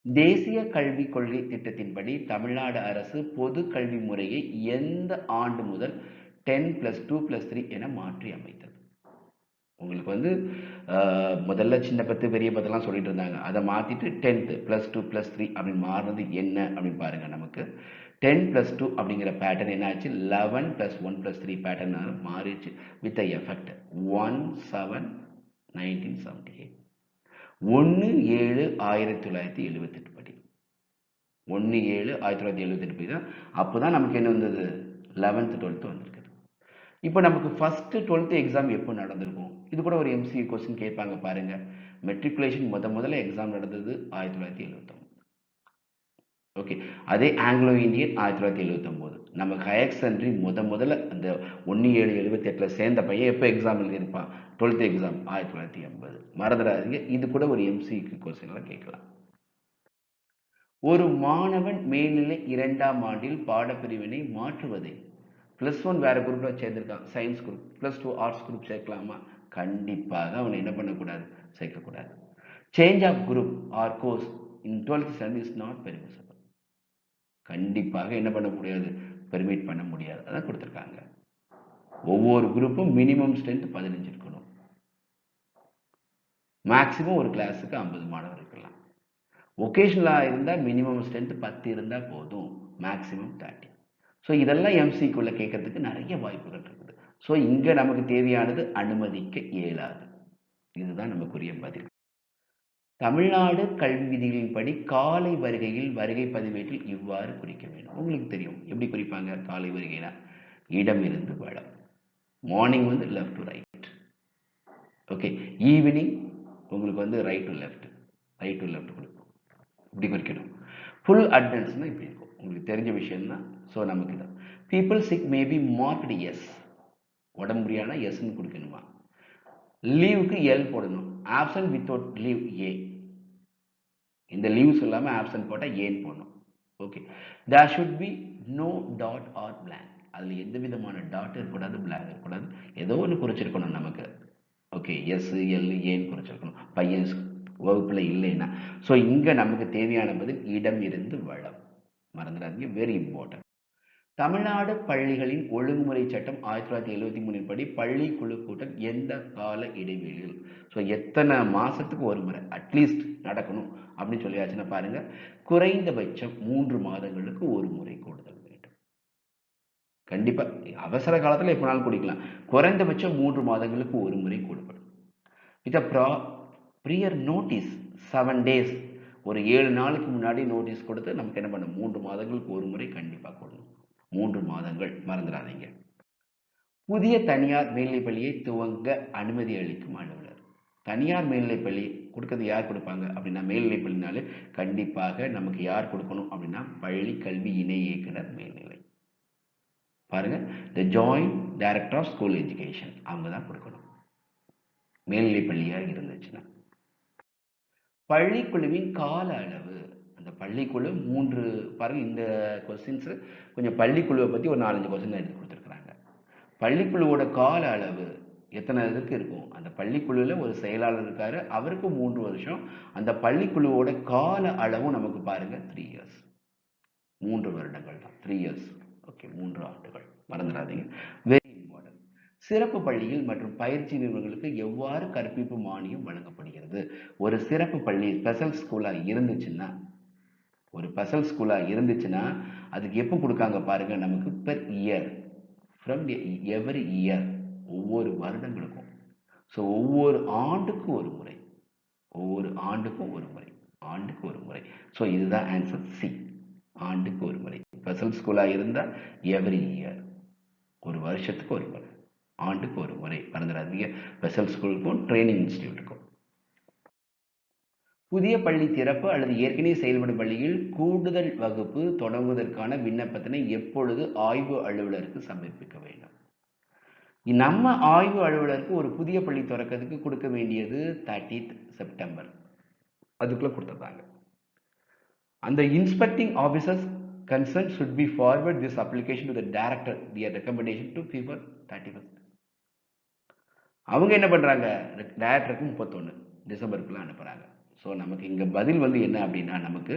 தேசிய கல்விக் கொள்கை திட்டத்தின்படி தமிழ்நாடு அரசு பொது கல்வி முறையை எந்த ஆண்டு முதல் 10+2+3 என மாற்றி அமைத்தது? உங்களுக்கு வந்து முதல்ல சின்ன 10 பெரிய 10லாம் சொல்லிட்டு இருந்தாங்க. அதை மாற்றிட்டு 10th +2+3 அப்படின்னு மாறினது என்ன அப்படின்னு பாருங்க. நமக்கு 10+2 அப்படிங்கிற பேட்டர்ன் என்ன ஆச்சு? 11 + 1 + 3 பேட்டர்ன் மாறிடுச்சு. வித் எஃபெக்ட் 1/7/1978, 1/7/1978 படி, 1/7/1978 படி தான். அப்போ தான் நமக்கு என்ன வந்தது? 11th 12th வந்திருக்குது. இப்போ நமக்கு ஃபர்ஸ்ட் 12th எக்ஸாம் எப்போ நடந்திருக்கும்? இது கூட ஒரு MCQ கொஸ்டின் கேட்பாங்க பாருங்க. மெட்ரிகுலேஷன் முதல்ல எக்ஸாம் நடந்தது 1979. ஓகே. அதே ஆங்கிலோ இந்தியன் 1979. நம்ம ஹையர் செகண்டரி முதல்ல அந்த 1/7/78 சேர்ந்த பையன் எப்போ எக்ஸாம் எழுதியிருப்பான்? 12th exam 1980. மறந்துடாதீங்க, இது கூட ஒரு MCQ கொஸ்டின்ல கேட்கலாம். ஒரு மாணவன் மேல்நிலை 2ஆம் ஆண்டில் பாடப்பிரிவினை மாற்றுவதை, +1 வேற குரூப்ல சேர்ந்திருக்கான், சயின்ஸ் குரூப், +2 ஆர்ட்ஸ் குரூப் சேர்க்கலாமா? கண்டிப்பாக அவனை என்ன பண்ணக்கூடாது? சேர்க்கக்கூடாது. Change of group or course in 12th standard is not permissible. கண்டிப்பாக என்ன பண்ண முடியாது? பெர்மிட் பண்ண முடியாது. அதான் கொடுத்துருக்காங்க. ஒவ்வொரு குரூப்பும் மினிமம் ஸ்ட்ரென்த் 15 இருக்கணும். மேக்சிமம் ஒரு கிளாஸுக்கு 50 மாணவர் இருக்கலாம். ஒகேஷனலாக இருந்தால் மினிமம் ஸ்ட்ரென்த் 10 இருந்தால் போதும், மேக்சிமம் 30. ஸோ இதெல்லாம் MCக்குள்ள கேட்கறதுக்கு நிறைய வாய்ப்புகள் இருக்குது. ஸோ இங்கே நமக்கு தேவையானது அனுமதிக்க இயலாது. இதுதான் நமக்குரிய பதில். தமிழ்நாடு கல்வி விதிகளின்படி காலை வருகையில் வருகை பதிவேட்டில் இவ்வாறு குறிக்க வேண்டும். உங்களுக்கு தெரியும் எப்படி குறிப்பாங்க காலை வருகைனா? இடம் இருந்து வடம். மார்னிங் வந்து left to right. Okay. Evening உங்களுக்கு வந்து ரைட் டு லெஃப்ட் கொடுக்கும். இப்படி குறிக்கணும். ஃபுல் அட்டெண்டன்ஸ்னா இப்படி இருக்கும். உங்களுக்கு தெரிஞ்ச விஷயம் தான். ஸோ நமக்கு தான் people sick maybe marked S. உடம்பு முடியாதுனா எஸ்ன்னு கொடுக்கணுமா. லீவுக்கு எல் போடணும். Absent without leave A. இந்த லீவ்ஸ் இல்லாமல் ஆப்சன்ட் போட்டால் ஏன்னு போடணும். Okay. There should be no dot or blank. அதில் எந்த விதமான டாட் இருக்கக்கூடாது, பிளாங்க் இருக்கக்கூடாது. ஏதோ ஒன்று குறிச்சிருக்கணும் நமக்கு. ஓகே. எஸ் எல் ஏன்னு குறிச்சிருக்கணும். பையன் வகுப்பில் இல்லைன்னா. ஸோ இங்கே நமக்கு தேவையான பதில் இடம் இருந்து வளம். மறந்துடாதீங்க, வெரி இம்பார்ட்டன்ட். தமிழ்நாடு பள்ளிகளின் ஒழுங்குமுறை சட்டம் 1973 படி பள்ளி குழு கூட்டம் எந்த கால இடைவெளியில், ஸோ எத்தனை மாசத்துக்கு ஒரு முறை அட்லீஸ்ட் நடக்கணும் அப்படின்னு சொல்லியாச்சுன்னா பாருங்க, குறைந்தபட்சம் 3 மாதங்களுக்கு ஒரு முறை கூடுதல் வேண்டும். கண்டிப்பா அவசர காலத்தில் எப்பனாலும் குடிக்கலாம். குறைந்தபட்சம் 3 மாதங்களுக்கு ஒரு முறை கூடப்படும். With prior notice 7 days. ஒரு 7 நாளுக்கு முன்னாடி நோட்டீஸ் கொடுத்து நமக்கு என்ன பண்ணணும், 3 மாதங்களுக்கு ஒரு முறை கண்டிப்பாக கொடுக்கணும். 3 மாதங்கள், மறந்துடாதீங்க. புதிய தனியார் மேல்நிலைப்பள்ளியை துவங்க அனுமதி அளிக்கும் அலுவலர். தனியார் மேல்நிலைப்பள்ளி கொடுக்கறது யார் கொடுப்பாங்க அப்படின்னா, மேல்நிலைப்பள்ளினாலே கண்டிப்பாக நமக்கு யார் கொடுக்கணும் அப்படின்னா பள்ளி கல்வி இணை இயக்குனர் மேல்நிலை. பாருங்க, the joint director of school education, அவங்க தான் கொடுக்கணும் மேல்நிலைப்பள்ளியாக இருந்துச்சுன்னா. பள்ளிக்குழுவின் கால அளவு. அந்த பள்ளிக்குழு 3 பாருங்க, இந்த கொஸ்டின்ஸ் கொஞ்சம் பள்ளிக்குழுவை பற்றி ஒரு 4-5 கொஸ்டின் எடுத்து கொடுத்துருக்குறாங்க. பள்ளிக்குழுவோட கால அளவு எத்தனை இதுக்கு இருக்கும். அந்த பள்ளிக்குழுவில் ஒரு செயலாளர் இருக்காரு, அவருக்கு 3 வருஷம். அந்த பள்ளிக்குழுவோட கால அளவும் நமக்கு பாருங்க 3 years. 3 வருடங்கள் தான், 3 years. ஓகே, 3 ஆண்டுகள், மறந்துடாதீங்க, வெரி இம்பார்ட்டன்ட். சிறப்பு பள்ளிகள் மற்றும் பயிற்சி நிறுவனங்களுக்கு எவ்வாறு கற்பிப்பு மானியம் வழங்கப்படுகிறது. ஒரு சிறப்பு பள்ளி ஸ்பெஷல் ஸ்கூலா இருந்துச்சுன்னா, அதுக்கு எப்போ கொடுக்காங்க பாருங்க, நமக்கு per year, from every year, ஒவ்வொரு வருடங்களுக்கும். ஸோ ஒவ்வொரு ஆண்டுக்கும் ஒரு முறை, ஆண்டுக்கு ஒரு முறை. ஸோ இதுதான் ஆன்சர் சி, ஆண்டுக்கு ஒரு முறை. ஸ்பெஷல் ஸ்கூலா இருந்தால் எவரி இயர், ஒரு வருஷத்துக்கு ஒரு முறை, ஆண்டுக்கு ஒரு முறை. மறந்துடாதீங்க, ஸ்பெஷல் ஸ்கூலுக்கும் ட்ரைனிங் இன்ஸ்டிடியூட்டுக்கும். புதிய பள்ளி திறப்பு அல்லது ஏற்கனவே செயல்படும் பள்ளியில் கூடுதல் வகுப்பு தொடங்குவதற்கான விண்ணப்பத்தினை எப்பொழுது ஆய்வு அலுவலருக்கு சமர்ப்பிக்க வேண்டும். நம்ம ஆய்வு அலுவலருக்கு ஒரு புதிய பள்ளி திறக்கிறதுக்கு கொடுக்க வேண்டியது 30th September, அதுக்குள்ள கொடுத்துருக்காங்க. அந்த inspecting officers concerned should be forward this application to the director, their recommendation to February 31st. அவங்க என்ன பண்றாங்க, டைரக்டருக்கு 31 டிசம்பருக்குள்ள அனுப்புறாங்க. ஸோ நமக்கு இங்க பதில் வந்து என்ன அப்படின்னா, நமக்கு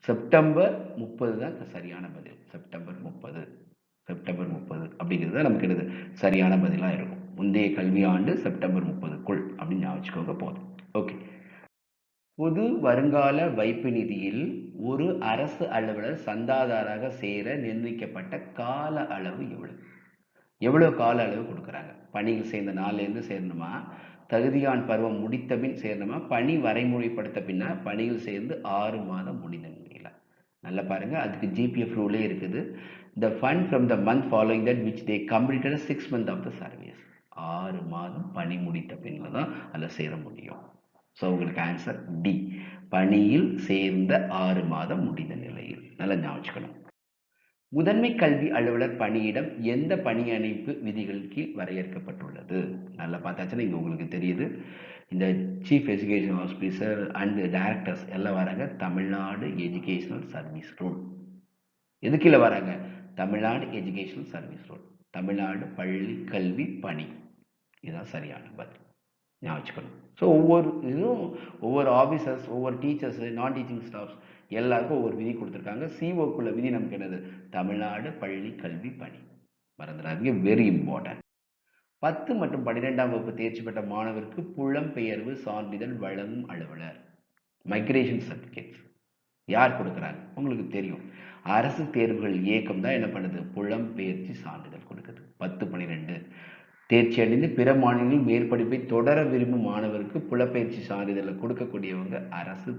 செப்டம்பர் 30 தான் சரியான பதில். செப்டம்பர் 30 அப்படிங்கிறது தான் நமக்கு என்னது சரியான பதிலாக இருக்கும். முந்தைய கல்வி ஆண்டு செப்டம்பர் 30க்குள் அப்படின்னு ஞாபகம் போதும். ஓகே. பொது வருங்கால வைப்பு நிதியில் ஒரு அரசு அலுவலர் சந்தாதாராக சேர நிர்ணயிக்கப்பட்ட கால அளவு எவ்வளவு கால அளவு கொடுக்குறாங்க. பணியில் சேர்ந்த நாள்லேருந்து சேரணுமா, தகுதியான் பருவம் முடித்த பின் சேரணுமா, பணி வரைமுறைப்படுத்த பின்னா பணியில் சேர்ந்து 6 மாதம் முடிந்த நிலையில. நல்லா பாருங்க, அதுக்கு ஜிபிஎஃப் ரூலே இருக்குது. The fund from the month following that which they completed 6 months of the service. 6 மாதம் பணி முடித்த பின்ல தான் அதில் சேர முடியும். ஸோ உங்களுக்கு ஆன்சர் டி, பணியில் சேர்ந்த 6 மாதம் முடிந்த நிலையில். நல்லா ஞாபகம். முதன்மை கல்வி அலுவலர் பணியிடம் எந்த பணி அமைப்பு விதிகள் கீழ் வரையறுக்கப்பட்டுள்ளது. நல்லா பார்த்தாச்சுன்னா இங்கே உங்களுக்கு தெரியுது. இந்த chief education officer and directors எல்லாம் வராங்க தமிழ்நாடு எஜுகேஷனல் சர்வீஸ் ரூல். எது கீழே வராங்க, Tamil Nadu educational service rule, Tamil Nadu பள்ளி கல்வி பணி. இதுதான் சரியான பதில், ஞாபகம். ஸோ ஒவ்வொரு ஆஃபீஸர்ஸ், ஒவ்வொரு டீச்சர்ஸ், நான் டீச்சிங் ஸ்டாஃப்ஸ் எல்லாருக்கும் ஒவ்வொரு விதி கொடுத்துருக்காங்க. சிஓக்குள்ள விதி நமக்கு என்னது, தமிழ்நாடு பள்ளி கல்வி பணி. மறந்துடாதீங்க, வெரி இம்பார்ட்டன்ட். 10 மற்றும் 12ஆம் வகுப்பு தேர்ச்சி பெற்ற மாணவருக்கு புலம்பெயர்வு சான்றிதழ் வழங்கும் அலுவலர். மைக்ரேஷன் சர்டிஃபிகேட்ஸ் யார் கொடுக்குறாங்க உங்களுக்கு தெரியும். அரசு தேர்வுகள் இயக்கம் தான் என்ன பண்ணுது, புலம்பெயர்ச்சி சான்றிதழ் கொடுக்குது. 10, 12 தேர்ச்சி அடைந்து பிற மாநிலங்களில் மேற்படிப்பை தொடர விரும்பும் மாணவருக்கு புலப்பெயர்ச்சி சான்றிதழை கொடுக்கக்கூடியவங்க அரசு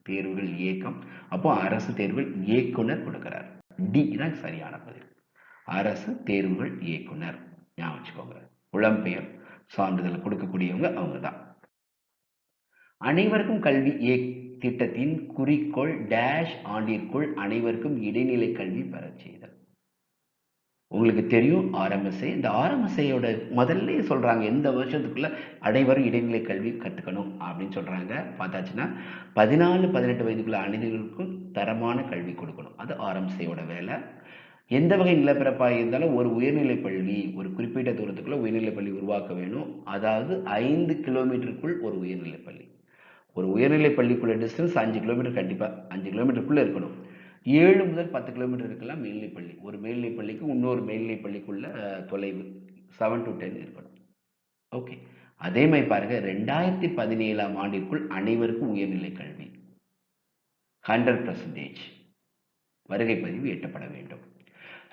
தேர்வுகள் இயக்கம். அப்போ அரசு தேர்வுகள் இயக்குனர் கொடுக்கிறார். டி தான் சரியான பதில், அரசு தேர்வுகள் இயக்குனர். ஞாபகம் வச்சுக்கோங்க, புலம்பெயர் சான்றிதழ் கொடுக்கக்கூடியவங்க அவங்க தான். அனைவருக்கும் கல்வி திட்டத்தின் குறிக்கோள் டேஷ் ஆண்டிற்குள் அனைவருக்கும் இடைநிலை கல்வி பெறச் செய்தல். உங்களுக்கு தெரியும் ஆர்எம்எஸ்ஐ. இந்த ஆர்எம்எஸ்ஐயோட முதல்ல சொல்றாங்க எந்த வருஷத்துக்குள்ள அனைவரும் இடைநிலை கல்வி கற்றுக்கணும் அப்படின்னு சொல்றாங்க. பார்த்தாச்சுன்னா 14-18 வயதுக்குள்ள அனைவருக்கும் தரமான கல்வி கொடுக்கணும். அது ஆர்எம்எஸ்ஐயோட வேலை. எந்த வகை நிலப்பரப்பாக இருந்தாலும் ஒரு உயர்நிலை பள்ளி ஒரு குறிப்பிட்ட தூரத்துக்குள்ள உயர்நிலை பள்ளி உருவாக்க வேணும். அதாவது 5 கிலோமீட்டருக்குள் ஒரு உயர்நிலை பள்ளி. ஒரு உயர்நிலை பள்ளிக்குள்ள டிஸ்டன்ஸ் 5 கிலோமீட்டர், கண்டிப்பாக 5 கிலோமீட்டருக்குள்ள இருக்கணும். 7 முதல் 10 கிலோமீட்டர் இருக்கலாம் மேல்நிலை பள்ளி. ஒரு மேல்நிலை பள்ளிக்கு இன்னொரு மேல்நிலை பள்ளிக்குள்ள தொலைவு 7 to 10 இருக்கணும். ஓகே, அதே மாதிரி பாருங்க 2017ஆம் ஆண்டிற்குள் அனைவருக்கும் உயர்நிலை கல்வி 100% வருகை பதிவு எட்டப்பட வேண்டும்.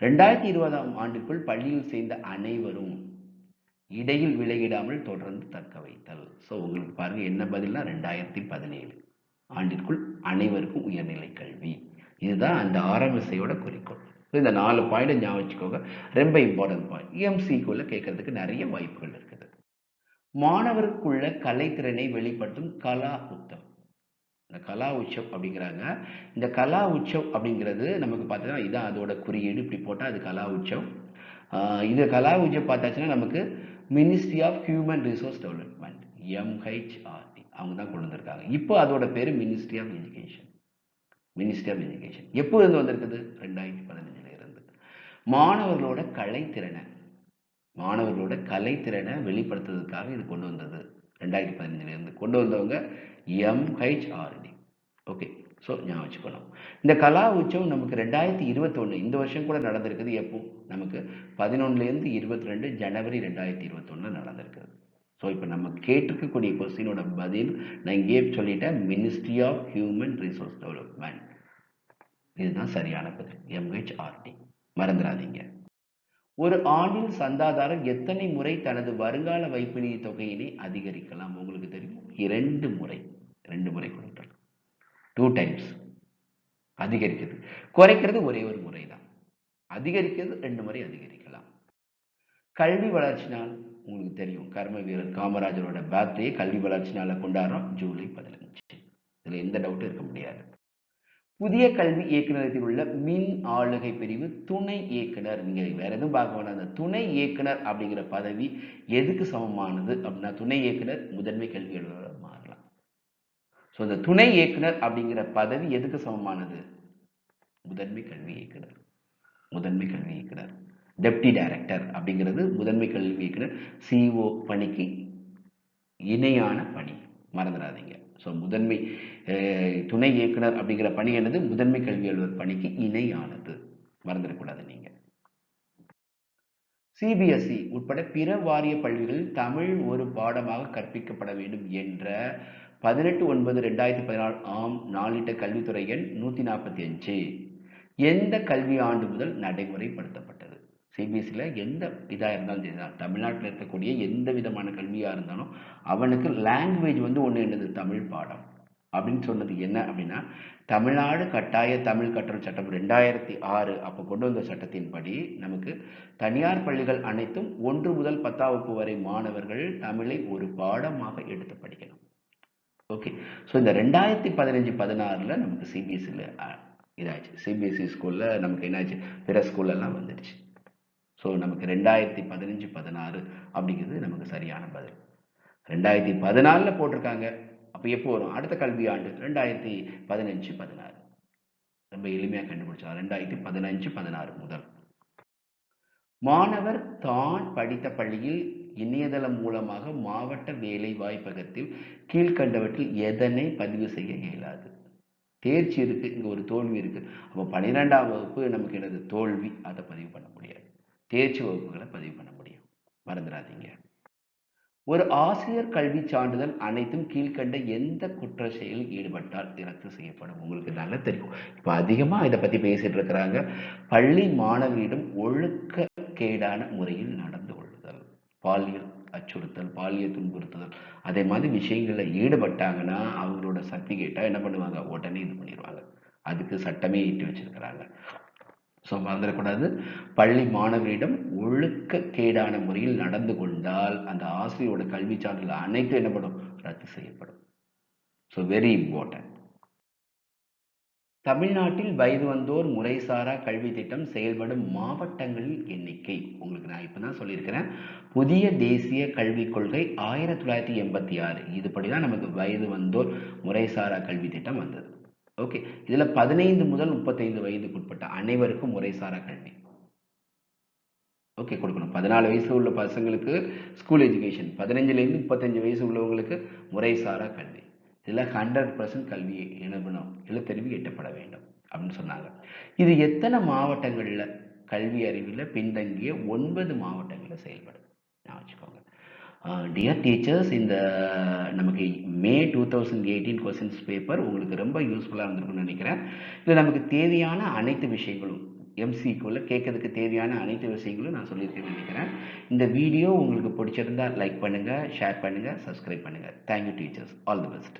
2020ஆம் ஆண்டிற்குள் பள்ளியில் சேர்ந்த அனைவரும் இடையில் விலகிடாமல் தொடர்ந்து தக்க வைத்தல். ஸோ உங்களுக்கு பாருங்க என்ன பதில்னா 2017 ஆண்டிற்குள் அனைவருக்கும் உயர்நிலை கல்வி. இதுதான் அந்த ஆர்எம்எஸ்ஐயோட குறிக்கோள். இந்த 4 பாயிண்ட் ஞாபகம் வச்சுக்கோங்க, ரொம்ப இம்பார்ட்டன்ட் பாயிண்ட். எம்சிக்குள்ள கேட்கறதுக்கு நிறைய வாய்ப்புகள் இருக்குது. மாணவருக்குள்ள கலைத்திறனை வெளிப்படுத்தும் கலா உத்தம். இந்த கலா உற்சவ் அப்படிங்கிறாங்க. இந்த கலா உற்சவ் அப்படிங்கிறது நமக்கு பார்த்தீங்கன்னா இதான் அதோட குறியீடு. இப்படி போட்டால் அது கலா உற்சவ். இது கலா உற்சவ் பார்த்தாச்சுன்னா நமக்கு ministry of human resource development MHRD அவங்க தான் கொண்டு வந்திருக்காங்க. இப்போ அதோட பேர் ministry of education. Ministry of education எப்போ இருந்து வந்திருக்குது? 2015 இருந்து. மாணவர்களோட கலைத்திறனை வெளிப்படுத்துறதுக்காக இது கொண்டு வந்தது. 2015 இருந்து கொண்டு வந்தவங்க MHRD. ஓகே, ஸோ ஞாபகம் வச்சுக்கணும். இந்த கலா உற்சவம் நமக்கு 2021 இந்த வருஷம் கூட நடந்திருக்குது. எப்போ? நமக்கு 11லேருந்து 22 ஜனவரி 2021 நடந்திருக்குது. ஸோ இப்போ நம்ம கேட்டிருக்கக்கூடிய கொஸ்டினோட பதில் நான் இங்கே சொல்லிட்டேன், ministry of human resource development. இதுதான் சரியான பதில், MHRD. மறந்துடாதீங்க. ஒரு ஆண்டில் சந்தாதாரர் எத்தனை முறை தனது வருங்கால வைப்பு நிதி தொகையினை அதிகரிக்கலாம்? உங்களுக்கு தெரியும், 2 முறை. 2 முறை கொடுக்கலாம். 2 times. அதிகரிக்கிறது. குறைக்கிறது ஒரே ஒரு முறை தான். அதிகரிக்கிறது 2 முறை அதிகரிக்கலாம். கல்வி வளர்ச்சி நாள் உங்களுக்கு தெரியும், கர்ம வீரர் காமராஜரோட பர்த்டே கல்வி வளர்ச்சி நாளை கொண்டாடுறோம் ஜூலை 15. இதுல எந்த டவுட்டும் இருக்க முடியாது. புதிய கல்வி இயக்குநரகத்தில் உள்ள மின் ஆளுகை பிரிவு துணை இயக்குனர். நீங்க வேற எதுவும் பார்க்க வேண்டாம். அந்த துணை இயக்குனர் அப்படிங்கிற பதவி எதுக்கு சமமானது அப்படின்னா, துணை இயக்குனர் முதன்மை கல்வி அலுவலராக மாறலாம். ஸோ இந்த துணை இயக்குனர் அப்படிங்கிற பதவி எதுக்கு சமமானது? முதன்மை கல்வி இயக்குனர். முதன்மை கல்வி இயக்குனர் டெப்டி டைரக்டர் அப்படிங்கிறது முதன்மை கல்வி இயக்குனர் CO பணிக்கு இணையான பணி, மறந்துடாதீங்க. ஸோ முதன்மை துணை இயக்குனர் அப்படிங்கிற பணி என்னது? முதன்மை கல்வி அலுவலர் பணிக்கு இணையானது, மறந்துடக்கூடாது நீங்க. CBSE உட்பட பிற வாரிய பள்ளிகளில் தமிழ் ஒரு பாடமாக கற்பிக்கப்பட வேண்டும் என்ற 18/9/2014 ஆம் நாளிட்ட கல்வித்துறை எண் 145 எந்த கல்வி ஆண்டு முதல் நடைமுறைப்படுத்தப்பட்டது? CBSEல எந்த இதாக இருந்தாலும் சரி, தமிழ்நாட்டில் இருக்கக்கூடிய எந்த விதமான கல்வியாக இருந்தாலும் அவனுக்கு லாங்குவேஜ் ஒன்று என்னது? தமிழ் பாடம் அப்படின்னு சொன்னது என்ன அப்படின்னா, தமிழ்நாடு கட்டாய தமிழ் கற்றல் சட்டம் 2006 அப்போ கொண்டு வந்த சட்டத்தின்படி நமக்கு தனியார் பள்ளிகள் அனைத்தும் 1 முதல் 10ஆம் வகுப்பு வரை மாணவர்கள் தமிழை ஒரு பாடமாக எடுத்து படிக்கணும். ஓகே, ஸோ இந்த 2015-16 நமக்கு CBSEல இதாச்சு. CBSE ஸ்கூலில் நமக்கு என்னாச்சு? பிற ஸ்கூல்லலாம் வந்துடுச்சு. ஸோ நமக்கு 2015-16 அப்படிங்கிறது நமக்கு சரியான பதில். 2014 போட்டிருக்காங்க. அப்போ எப்போ வரும்? அடுத்த கல்வி ஆண்டு 2015-16. ரொம்ப எளிமையாக கண்டுபிடிச்சா 2015-16 முதல். மாணவர் தான் படித்த பள்ளியில் இணையதளம் மூலமாக மாவட்ட வேலை வாய்ப்பகத்தில் கீழ்கண்டவற்றில் எதனை பதிவு செய்ய இயலாது? தேர்ச்சி இருக்கு, இங்க ஒரு தோல்வி இருக்கு. அப்போ 12ஆம் வகுப்பு நமக்கு என்னது? தோல்வி, அதை பதிவு பண்ண முடியாது. தேர்ச்சி வகுப்புகளை பதிவு பண்ண முடியும், மறந்துடாதீங்க. ஒரு ஆசிரியர் கல்வி சான்றிதழ் அனைத்தும் கீழ்கண்ட எந்த குற்ற செயலில் ஈடுபட்டால் ரத்து செய்யப்படும்? உங்களுக்கு நல்லா தெரியும். இப்போ அதிகமாக இதை பற்றி பேசிட்டு இருக்கிறாங்க. பள்ளி மாணவரிடம் ஒழுக்கக்கேடான முறையில் நடந்து கொள்ளுதல், பாலியல் அச்சுறுத்தல், பாலியல் துன்புறுத்துதல், அதே மாதிரி விஷயங்களில் ஈடுபட்டாங்கன்னா அவங்களோட சர்டிஃபிகேட்டை என்ன பண்ணுவாங்க? உடனே இது பண்ணிடுவாங்க. அதுக்கு சட்டமே ஈட்டி வச்சிருக்கிறாங்க. ஸோ மறந்துடக்கூடாது, பள்ளி மாணவரிடம் ஒழுக்கக்கேடான முறையில் நடந்து கொண்டால் அந்த ஆசிரியரோட கல்வி சான்றிதழ் அனைத்தும் என்ன பண்ணும்? ரத்து செய்யப்படும். So very important. தமிழ்நாட்டில் வயது வந்தோர் முறைசாரா கல்வி திட்டம் செயல்படும் மாவட்டங்களின் எண்ணிக்கை. உங்களுக்கு நான் இப்போ தான் சொல்லியிருக்கிறேன். புதிய தேசிய கல்விக் கொள்கை 1986 இதுபடி தான் நமக்கு வயது வந்தோர் முறைசாரா கல்வி திட்டம் வந்தது. ஓகே, இதுல 15 முதல் 35 வயதுக்குட்பட்ட அனைவருக்கும் முறைசாரா கல்வி ஓகே கொடுக்கணும். 14 வயசு உள்ள பசங்களுக்கு ஸ்கூல் எஜுகேஷன், 15லேருந்து 35 வயசு உள்ளவங்களுக்கு முறைசாரா கல்வி. இதில் 100% கல்வி நிறுவனம் எழுத்தறிவு எட்டப்பட வேண்டும் அப்படின்னு சொன்னாங்க. இது எத்தனை மாவட்டங்களில் கல்வி அறிவில் பின்தங்கிய 9 மாவட்டங்களில் செயல்படும் நான் வச்சுக்கோங்க. டியர் டீச்சர்ஸ், இந்த நமக்கு மே 2018 கொஸ்டின்ஸ் பேப்பர் உங்களுக்கு ரொம்ப யூஸ்ஃபுல்லாக இருந்திருக்கும்னு நினைக்கிறேன். இதில் நமக்கு தேவையான அனைத்து விஷயங்களும் எம்சிக்குள்ள கேட்கறதுக்கு தேவையான அனைத்து விஷயங்களும் நான் சொல்லியிருக்கேன்னு நினைக்கிறேன். இந்த வீடியோ உங்களுக்கு பிடிச்சிருந்தா லைக் பண்ணுங்கள், ஷேர் பண்ணுங்கள், சப்ஸ்கிரைப் பண்ணுங்கள். Thank you teachers, all the best.